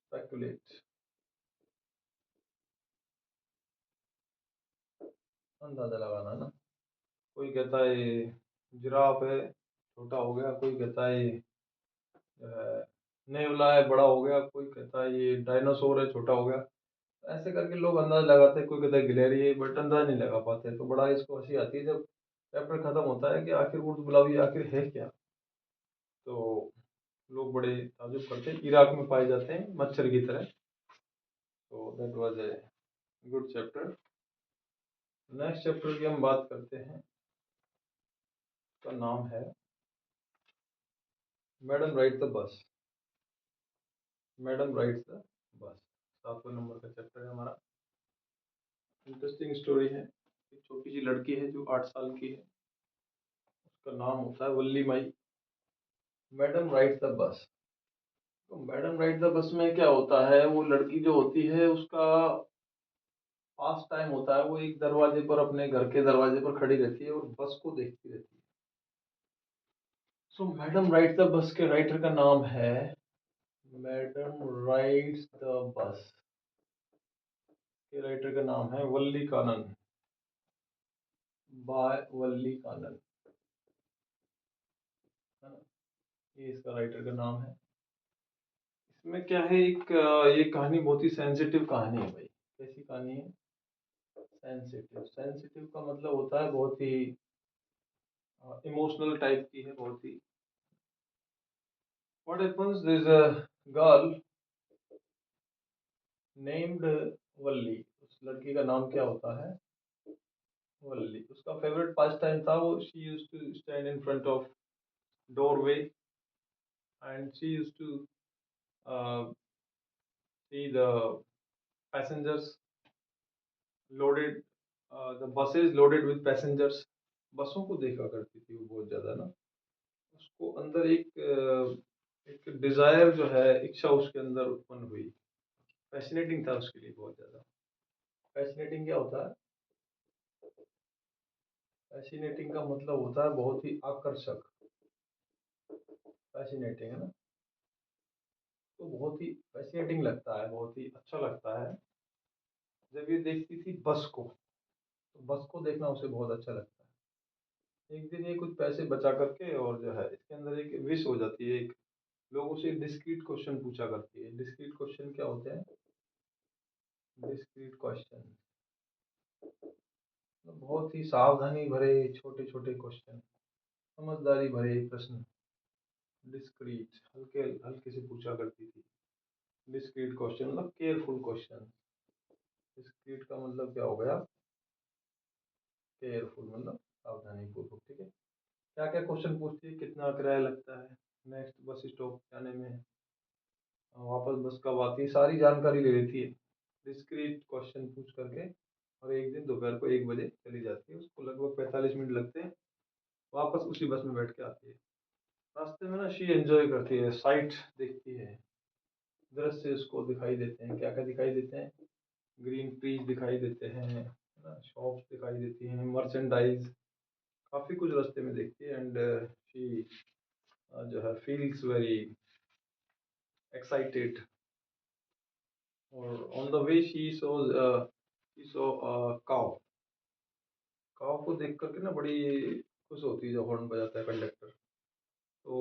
स्पेकुलेट, अंदाजा लगाना ना। कोई कहता है ये जिराफ है, छोटा हो गया। कोई कहता है ये जो है नेवला है, बड़ा हो गया। कोई कहता है ये डायनासोर है, छोटा हो गया। ऐसे करके लोग अंदाज लगाते हैं। कोई कहता है गिलहरी है, बट अंदाज नहीं लगा पाते। तो बड़ा इसको हंसी आती है जब चैप्टर खत्म होता है कि आखिर ऊँट-गुलाबी आखिर है क्या। तो लोग बड़े ताज्जुब करते हैं। इराक में पाए जाते हैं मच्छर की तरह। तो that was a good chapter. Next chapter की हम बात करते हैं, उसका नाम है madam ride the bus. Madam rides the bus 7वें नंबर का चैप्टर है हमारा। इंटरेस्टिंग स्टोरी है। एक छोटी सी लड़की है जो 8 साल की है, उसका नाम होता है Valliammai. Madam rides the bus. तो मैडम राइड द बस में क्या होता है, वो लड़की जो होती है उसका पास टाइम होता है, वो एक दरवाजे पर, अपने घर के दरवाजे पर खड़ी रहती है और बस को देखती रहती है। सो मैडम राइड्स द बस के राइटर का नाम है मैडम राइड्स द बस के राइटर का नाम है वल्ली कानन, बाय वल्ली कानन, है ना। ये इसका राइटर का नाम है। इसमें क्या है, एक ये कहानी बहुत ही सेंसिटिव कहानी है भाई। कैसी कहानी है? सेंसिटिव। सेंसिटिव का मतलब होता है बहुत ही इमोशनल टाइप की है, बहुत ही। What happens, there is a girl named Valli. उस लड़की का नाम क्या होता है? वल्ली। उसका फेवरेट पास टाइम था, वो she used to stand in front of doorway and she used to see the passengers loaded, the buses loaded with passengers। बसों को देखा करती थी वो बहुत ज्यादा ना। उसको अंदर एक डिजायर जो है, इच्छा उसके अंदर उत्पन्न हुई। फैसिनेटिंग था उसके लिए बहुत ज्यादा। फैसिनेटिंग क्या होता है? फैसिनेटिंग का मतलब होता है बहुत ही आकर्षक। फैसिनेटिंग है ना। तो बहुत ही फैसिनेटिंग लगता है, बहुत ही अच्छा लगता है जब ये देखती थी बस को। तो बस को देखना उसे बहुत अच्छा लगता है। एक दिन ये कुछ पैसे बचा करके, और जो है इसके अंदर एक विश हो जाती है। एक लोगों से डिस्क्रीट क्वेश्चन पूछा करती है। डिस्क्रीट क्वेश्चन क्या होते हैं? डिस्क्रीट क्वेश्चन बहुत ही सावधानी भरे छोटे छोटे क्वेश्चन, समझदारी भरे प्रश्न। डिस्क्रीट, हल्के हल्के से पूछा करती थी। डिस्क्रीट क्वेश्चन मतलब केयरफुल क्वेश्चन। डिस्क्रीट का मतलब क्या हो गया? केयरफुल मतलब सावधानी पूर्वक, ठीक है। क्या क्या क्वेश्चन पूछती है? कितना किराया लगता है, नेक्स्ट बस स्टॉप जाने में, वापस बस कब आती है, सारी जानकारी ले लेती है डिस्क्रीट क्वेश्चन पूछ करके। और एक दिन दोपहर को 1 बजे चली जाती है। उसको लगभग 45 मिनट लगते हैं, वापस उसी बस में बैठ के आती है। रास्ते में ना शी एंजॉय करती है, साइट देखती है, दृश्य उसको दिखाई देते हैं। क्या क्या दिखाई देते हैं? ग्रीन ट्रीज दिखाई देते हैं, है ना, शॉप्स दिखाई देती हैं, मर्चेंडाइज, काफ़ी कुछ रास्ते में देखती है। एंड शी जो है फील्स वेरी एक्साइटेड। और on the way she so cow. Cow को देख करके ना बड़ी खुश होती है जब हॉर्न बजाता है कंडक्टर। तो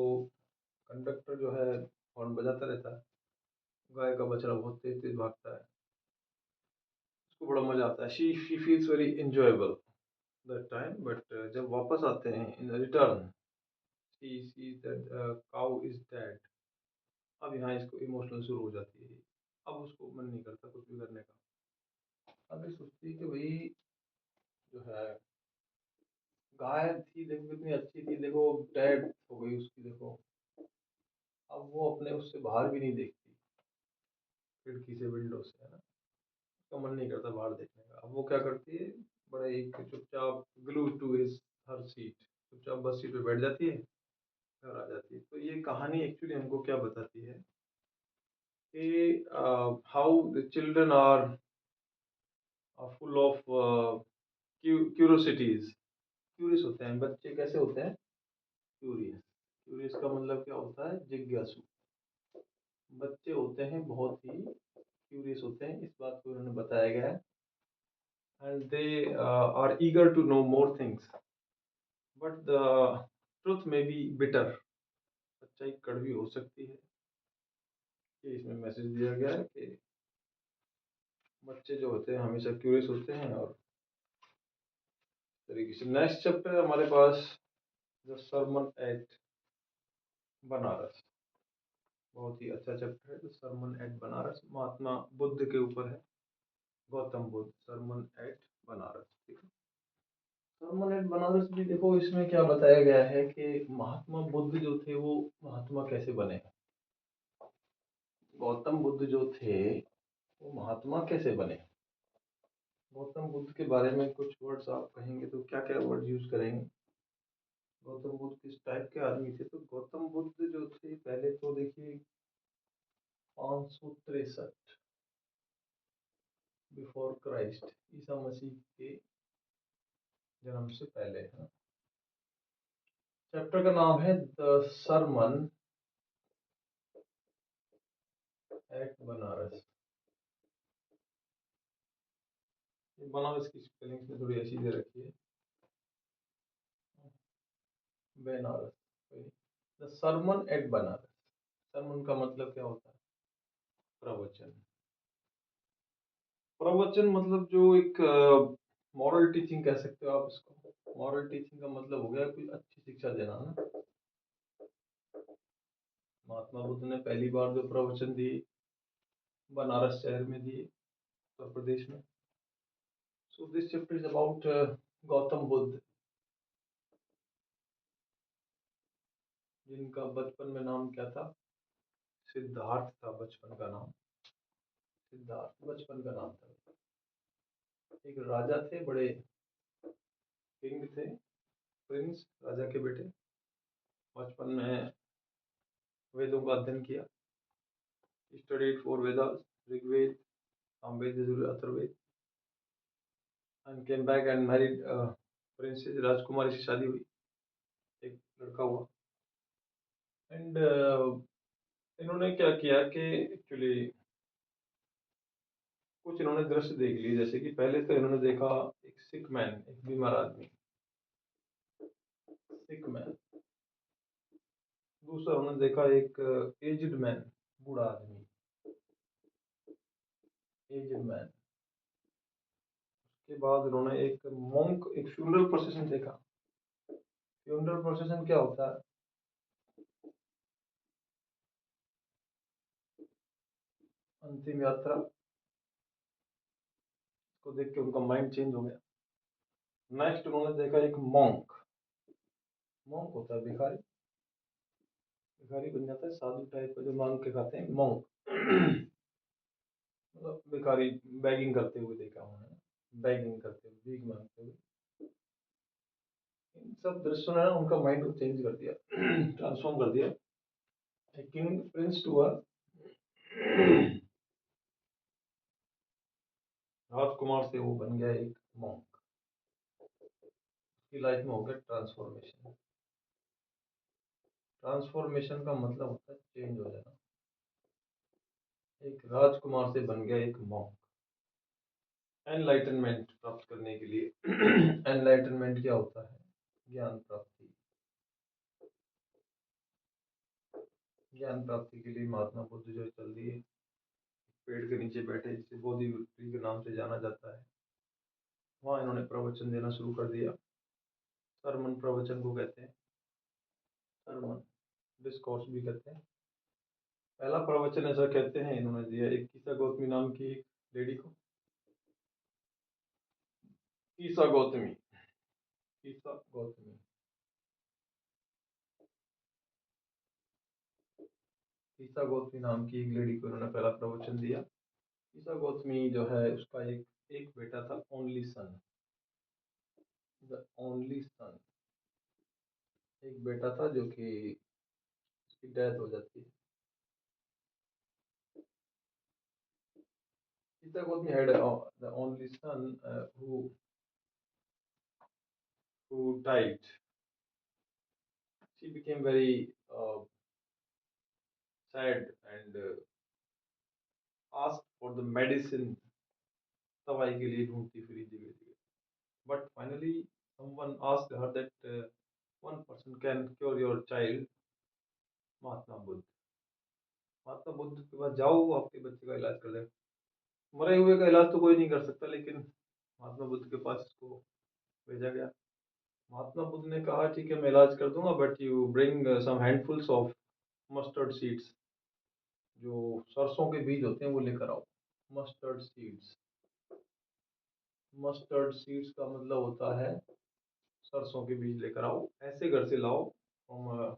कंडक्टर जो है हॉर्न बजाता रहता है। गाय का बछड़ा बहुत तेज तेज भागता है, उसको बड़ा मजा आता है। She feels very enjoyable that time. But जब वापस आते हैं in return, she sees that cow is dead. अब यहाँ इसको इमोशनल शुरू हो जाती है। अब उसको मन नहीं करता कुछ भी करने का। अब ये सोचती है कि भाई जो है गाय थी, देखो कितनी अच्छी थी, देखो डेड हो गई उसकी, देखो अब वो अपने उससे बाहर भी नहीं देखती, खिड़की से, विंडो से, है ना। उसका मन नहीं करता बाहर देखने का। अब वो क्या करती है, बड़े एक चुपचाप glue to his her seat, चुपचाप बस सीट पे बैठ जाती है, घर आ जाती है। तो ये कहानी एक्चुअली हमको क्या बताती है कि how the children are full of curiosities. Curious होते हैं बच्चे, कैसे होते हैं, क्यूरियस। क्यूरियस का मतलब क्या होता है, जिज्ञासु। बच्चे होते हैं बहुत ही क्यूरियस होते हैं, इस बात को उन्होंने बताया गया है। And they are eager to know more things, but the truth may be bitter. सच्चाई कड़वी हो सकती है, ये इसमें मैसेज दिया गया है कि बच्चे जो होते हैं हमेशा क्यूरियस होते हैं। और तरीके से नेक्स्ट चैप्टर हमारे पास द सरमन एट बनारस। बहुत ही अच्छा चैप्टर है द सरमन एट बनारस, महात्मा बुद्ध के ऊपर है, गौतम बुद्ध, सरमन एट बनारस। ठीक है, सरमन एट बनारस भी देखो इसमें क्या बताया गया है कि महात्मा बुद्ध जो थे वो महात्मा कैसे बने। गौतम बुद्ध जो थे वो महात्मा कैसे बने। गौतम बुद्ध के बारे में कुछ वर्ड्स आप कहेंगे तो क्या क्या वर्ड यूज करेंगे। गौतम बुद्ध किस टाइप के आदमी थे, तो गौतम बुद्ध जो थे पहले तो देखिए 563 बिफोर क्राइस्ट, ईसा मसीह के जन्म से पहले है। चैप्टर का नाम है द सरमन एट बनारस। बनारस की स्पेलिंग में थोड़ी ऐसी दे रखी है, बेनारस। द सरमन एट बनारस, सरमन का मतलब क्या होता है, प्रवचन। प्रवचन मतलब जो एक मॉरल टीचिंग कह सकते हो आप इसको। मॉरल टीचिंग का मतलब हो गया कोई अच्छी शिक्षा देना ना। महात्मा बुद्ध ने पहली बार जो प्रवचन दिए बनारस शहर में दिए, उत्तर प्रदेश में। So this chapter is about Gautam Buddha, जिनका बचपन में नाम क्या था, सिद्धार्थ था बचपन का नाम। सिद्धार्थ बचपन का नाम था। एक राजा थे, बड़े किंग थे, प्रिंस, राजा के बेटे। बचपन में वेदों का अध्ययन किया, studied four Vedas, Rigveda, Samaveda, Yajurveda, Atharvaveda, and came back and married princess, राजकुमारी से शादी हुई, एक लड़का हुआ। एंड इन्होंने क्या किया कि एक्चुअली कुछ इन्होंने दृश्य देख लिए। जैसे कि पहले तो इन्होंने देखा एक सिक मैन, एक बीमार आदमी, सिक मैन। दूसरा उन्होंने देखा एक एज्ड मैन, बूढ़ा आदमी, एज्ड मैन। के बाद उन्होंने एक मॉन्क, एक फ्यूनरल प्रोसेशन देखा। फ्यूनरल प्रोसेशन क्या होता है, अंतिम यात्रा। को देख के उनका माइंड चेंज हो गया। नेक्स्ट उन्होंने देखा एक मॉन्क। मॉन्क होता है भिखारी, भिखारी बन जाता है, साधु टाइप का जो मांग के खाते हैं, मॉन्क। मतलब भिखारी बैगिंग करते हुए देखा उन्होंने, बैगिंग करते हुए, भीख मांगते हुए। इन सब दृश्यों ने ना उनका माइंड को चेंज कर दिया, ट्रांसफॉर्म कर दिया। किंग प्रिंस टू राजकुमार से वो बन गया एक मॉन्क। उसकी लाइफ में हो गया ट्रांसफॉर्मेशन। ट्रांसफॉर्मेशन का मतलब होता है चेंज हो जाना। एक राजकुमार से बन गया एक मॉन्क। एनलाइटनमेंट प्राप्त करने के लिए एनलाइटनमेंट क्या होता है, ज्ञान प्राप्ति। ज्ञान प्राप्ति के लिए महात्मा बुद्ध जो चल दिए, पेड़ के नीचे बैठे, जिसे बोधि ट्री के नाम से जाना जाता है, वहाँ इन्होंने प्रवचन देना शुरू कर दिया। सरमन प्रवचन को कहते हैं, सरमन डिस्कोर्स भी कहते हैं। पहला प्रवचन ऐसा कहते हैं इन्होंने दिया एक गीता गौतमी नाम की एक लेडी को। ईसा गौतमी। ईसा गौतमी। ईसा गौतमी नाम की एक लेडी को उन्होंने पहला प्रवचन दिया। ईसा गौतमी जो है उसका एक एक बेटा था, only son, the only son. एक बेटा था जो कि उसकी डेथ हो जाती है। ईसा Gautami had the only son who died. She became very sad and asked for the medicine. दवाई के लिए ढूंढती फिरी जगह जगह, but finally someone asked her that one person can cure your child, Mahatma Buddha. Mahatma Buddha के पास जाओ, वो आपके बच्चे का इलाज कर देगा। मरे हुए का इलाज तो कोई नहीं कर सकता, लेकिन महात्मा बुद्ध के पास इसको भेजा गया। महात्मा बुद्ध ने कहा ठीक है मैं इलाज कर दूंगा, but you bring some handfuls of mustard seeds, जो सरसों के बीज होते हैं वो लेकर आओ। मस्टर्ड सीड्स, मस्टर्ड सीड्स का मतलब होता है सरसों के बीज लेकर आओ। ऐसे घर से लाओ, from a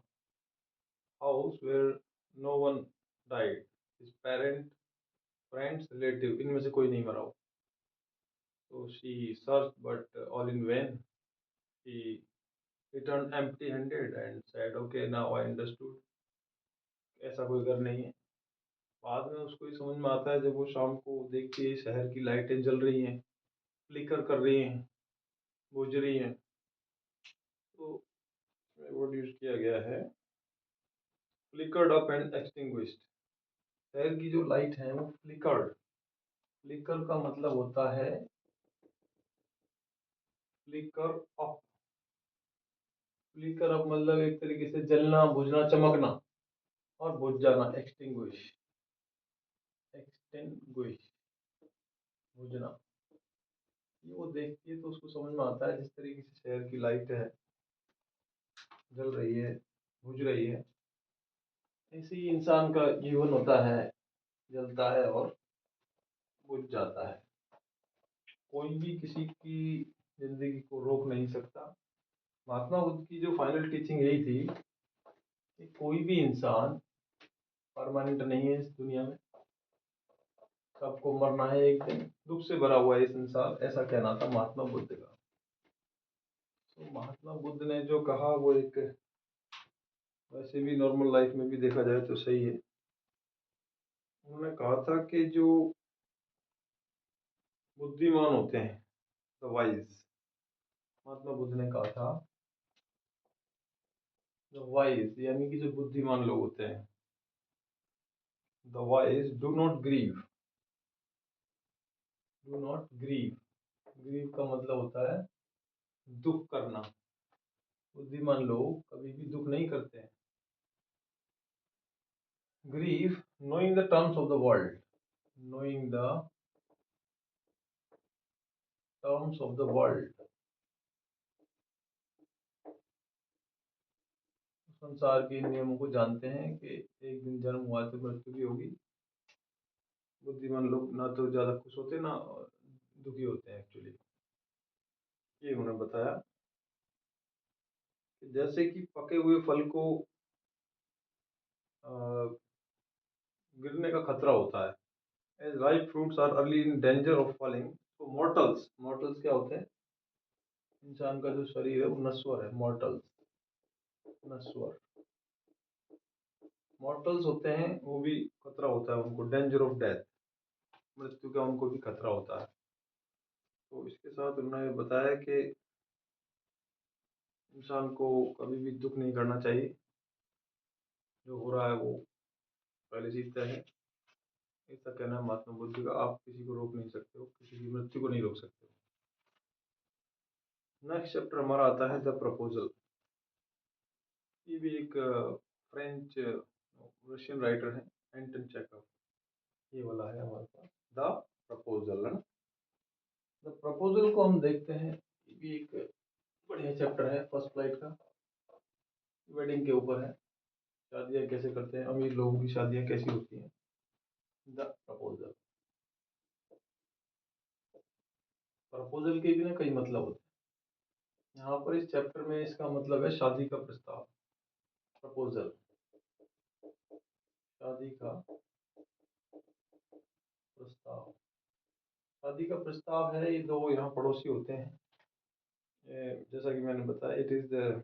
house where no one died, his parent, friends, relative, इनमें से कोई नहीं मरा हो। तो she search but all in vain, she returned empty handed and said okay now I understood, ऐसा कोई घर नहीं है। बाद में उसको ये समझ में आता है जब वो शाम को देखती है शहर की लाइटें जल रही हैं, फ्लिकर कर रही हैं, बुझ रही हैं। तो वर्ड यूज किया गया है फ्लिकर्ड अप एंड एक्सटिंग्विश्ड। शहर की जो लाइट है वो फ्लिकर्ड, फ्लिकर का मतलब होता है फ्लिकर अप। फ्लिकर अप मतलब एक तरीके से जलना, बुझना, चमकना, और बुझ जाना एक्सटिंग्विश, एक्सटिंग्विश, बुझना। ये वो देखती है तो उसको समझ में आता है जिस तरीके से शहर की लाइट है जल रही है, बुझ रही है, ऐसे ही इंसान का जीवन होता है, जलता है और बुझ जाता है। कोई भी किसी की जिंदगी को रोक नहीं सकता। महात्मा बुद्ध की जो फाइनल टीचिंग यही थी कि कोई भी इंसान परमानेंट नहीं है इस दुनिया में, सबको मरना है एक दिन, दुख से भरा हुआ है ये संसार, ऐसा कहना था महात्मा बुद्ध का। तो महात्मा बुद्ध ने जो कहा वो एक वैसे भी नॉर्मल लाइफ में भी देखा जाए तो सही है। उन्होंने कहा था कि जो बुद्धिमान होते हैं, द वाइज, महात्मा बुद्ध ने कहा था द वाइज यानी कि जो बुद्धिमान लोग होते हैं, the wise do not grieve, do not grieve. Grieve का मतलब होता है दुख करना। बुद्धिमान लोग कभी भी दुख नहीं करते हैं। Grieve knowing the terms of the world, knowing the terms of the world, संसार के नियमों को जानते हैं कि एक दिन जन्म हुआ तो मृत्यु भी होगी। बुद्धिमान लोग ना तो ज्यादा खुश होते ना दुखी होते हैं एक्चुअली। ये उन्होंने बताया कि जैसे कि पके हुए फल को गिरने का खतरा होता है, as ripe fruits are early in danger of falling, तो मॉर्टल्स, मॉर्टल्स क्या होते हैं? इंसान का जो शरीर है वो नश्वर है, मॉर्टल्स, नश्वर, मॉर्टल्स होते हैं, वो भी खतरा होता है उनको, डेंजर ऑफ डेथ, मृत्यु का उनको भी खतरा होता है। तो इसके साथ उन्होंने बताया कि इंसान को कभी भी दुख नहीं करना चाहिए, जो हो रहा है वो पहले से ही तय है, ऐसा कहना है महात्मा बुद्ध का। आप किसी को रोक नहीं सकते हो, किसी की मृत्यु को नहीं रोक सकते हो। नेक्स्ट चैप्टर हमारा आता है द प्रपोजल। ये भी एक फ्रेंच रशियन राइटर है, एंटन चेखव। ये वाला है हमारे पास द प्रपोजल है। द प्रपोजल को हम देखते हैं, ये भी एक बढ़िया चैप्टर है फर्स्ट फ्लाइट का, वेडिंग के ऊपर है। शादियाँ कैसे करते हैं, अमीर लोगों की शादियाँ कैसी होती हैं। द प्रपोजल, प्रपोजल के भी ना कई मतलब होते हैं। यहाँ पर इस चैप्टर में इसका मतलब है शादी का प्रस्ताव, प्रपोजल, शादी का प्रस्ताव। शादी का प्रस्ताव है, ये दो यहाँ पड़ोसी होते हैं। जैसा कि मैंने बताया, it is the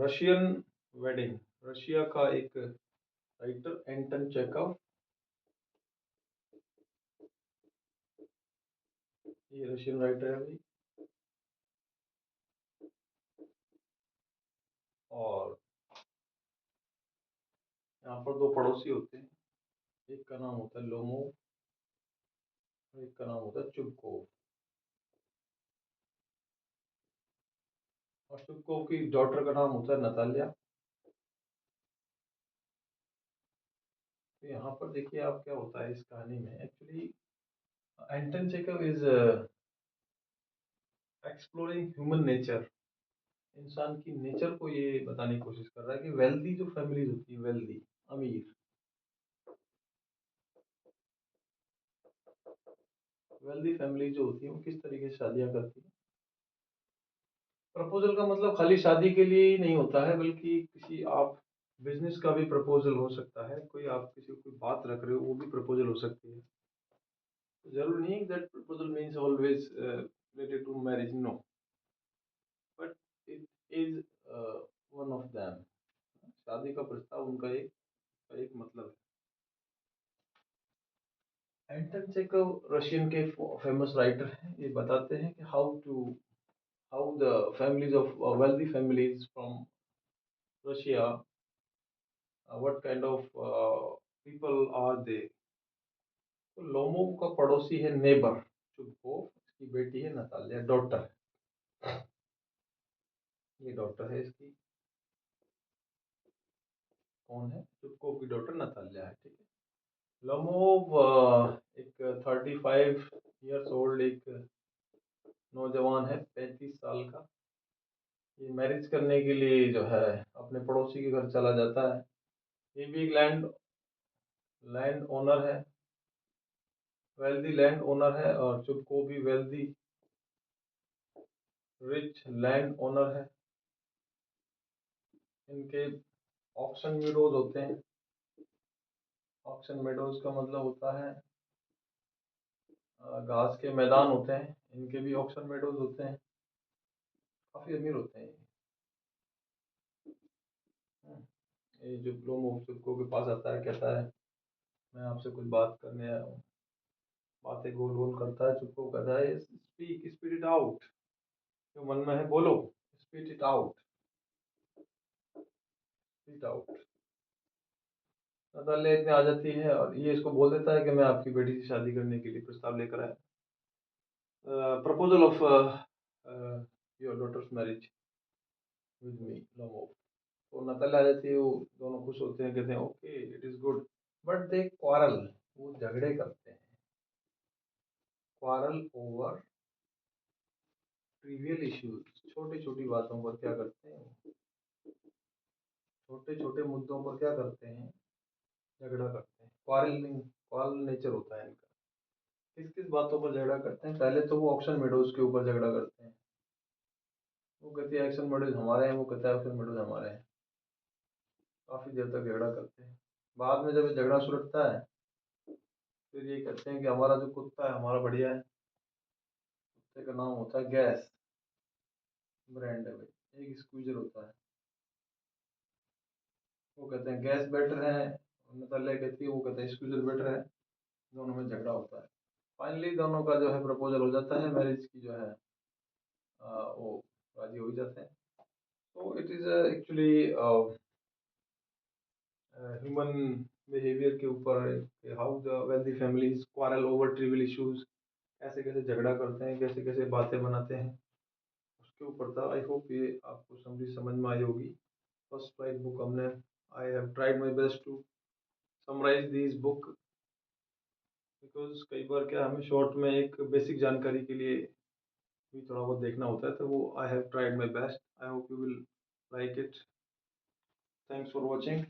Russian wedding. Russia का एक राइटर एंटन चेखव, ये रशियन राइटर है भाई। और यहाँ पर दो पड़ोसी होते हैं, एक का नाम होता है लोमोव और एक का नाम होता है चुबकोव। और चुबकोव की डॉटर का नाम होता है नतालिया। तो यहाँ पर देखिए आप क्या होता है इस कहानी में। Actually Anton Chekhov is exploring human nature. इंसान की नेचर को ये बताने की कोशिश कर रहा है कि वेल्दी जो फैमिलीज होती है, वेल्दी, अमीर, वेल्दी फैमिली जो होती है वो किस तरीके से शादियां करती है। प्रपोजल का मतलब खाली शादी के लिए ही नहीं होता है, बल्कि किसी आप बिजनेस का भी प्रपोजल हो सकता है। कोई आप किसी को कोई बात रख रहे हो, वो भी प्रपोजल हो सकती है। तो जरूरी नहीं that proposal means always related to marriage, no, but it is one of them. शादी का प्रस्ताव उनका एक मतलब है। एंटन चेखव रशियन के फेमस राइटर हैं। ये बताते हैं कि how the families of wealthy families from Russia, what kind of people are they। तो लोमोव का पड़ोसी है नेबर चुबकोव, इसकी बेटी है नतालिया, डॉटर, ये डॉटर है इसकी। कौन है? चुबकोव की डॉटर नतालिया है, ठीक है। लोमोव एक 35 ईयर्स ओल्ड एक नौजवान है, 35 साल का। ये मैरिज करने के लिए जो है अपने पड़ोसी के घर चला जाता है। ये भी एक लैंड ओनर है, वेल्दी लैंड ओनर है, और चुबकोव भी वेल्दी रिच लैंड ओनर है। इनके ऑक्शन मेडोज होते हैं। ऑक्शन मेडोज का मतलब होता है घास के मैदान होते हैं। इनके भी ऑक्शन मेडोज होते हैं। काफी अमीर होते हैं ये जो लोमो चुबकोव के पास आता है, कहता है मैं आपसे कुछ बात करने आया हूँ। बातें गोल गोल करता है। चुबकोव कहता है स्पीक, स्पीट इट आउट, जो मन में है बोलो, spit it out, spit out. Natalia इतनी आ जाती है और ये इसको बोल देता है कि मैं आपकी बेटी से शादी करने के लिए प्रस्ताव लेकर आया, proposal of your daughter's marriage with me, Lomov. तो नतालिया आ जाती है, वो दोनों खुश होते हैं, कहते हैं okay it is good, but they quarrel, वो झगड़े करते हैं। क्वारल ओवर ट्रिवियल इश्यूज, छोटी छोटी बातों पर क्या करते हैं, छोटे छोटे मुद्दों पर क्या करते हैं, झगड़ा करते हैं। क्वारलिंग, क्वारल नेचर होता है इनका। किस किस बातों पर झगड़ा करते हैं? पहले तो वो ऑक्शन मेडोज के ऊपर झगड़ा करते हैं। वो कहती है एक्शन मेडोज हमारे हैं, वो कहता है ऑक्शन मेडोज हमारे हैं। काफी देर तक झगड़ा करते हैं। बाद में जब ये झगड़ा सुलझता है, फिर ये कहते हैं कि हमारा जो कुत्ता है हमारा बढ़िया है। कुत्ते का नाम होता है गैस, ब्रांड है भाई, एक स्क्वीजर होता है। वो कहते हैं गैस बेटर है, नतालिया कहती है, वो कहते हैं स्क्वीजर बेटर है। दोनों में झगड़ा होता है। फाइनली दोनों का जो है प्रपोजल हो जाता है, मैरिज की जो है वो राजी हो ही जाते हैं। तो it is actually human behaviour के ऊपर, how the wealthy families quarrel over trivial issues, कैसे कैसे झगड़ा करते हैं, कैसे कैसे बातें बनाते हैं, उसके ऊपर था। आई होप ये आपको समझ में आई होगी। फर्स्ट फ्लाइट बुक हमने, I have tried my best to summarise this book, because कई बार क्या हमें शॉर्ट में एक बेसिक जानकारी के लिए भी थोड़ा बहुत देखना होता है, तो वो आई have tried my best. I hope you will like it. Thanks for watching.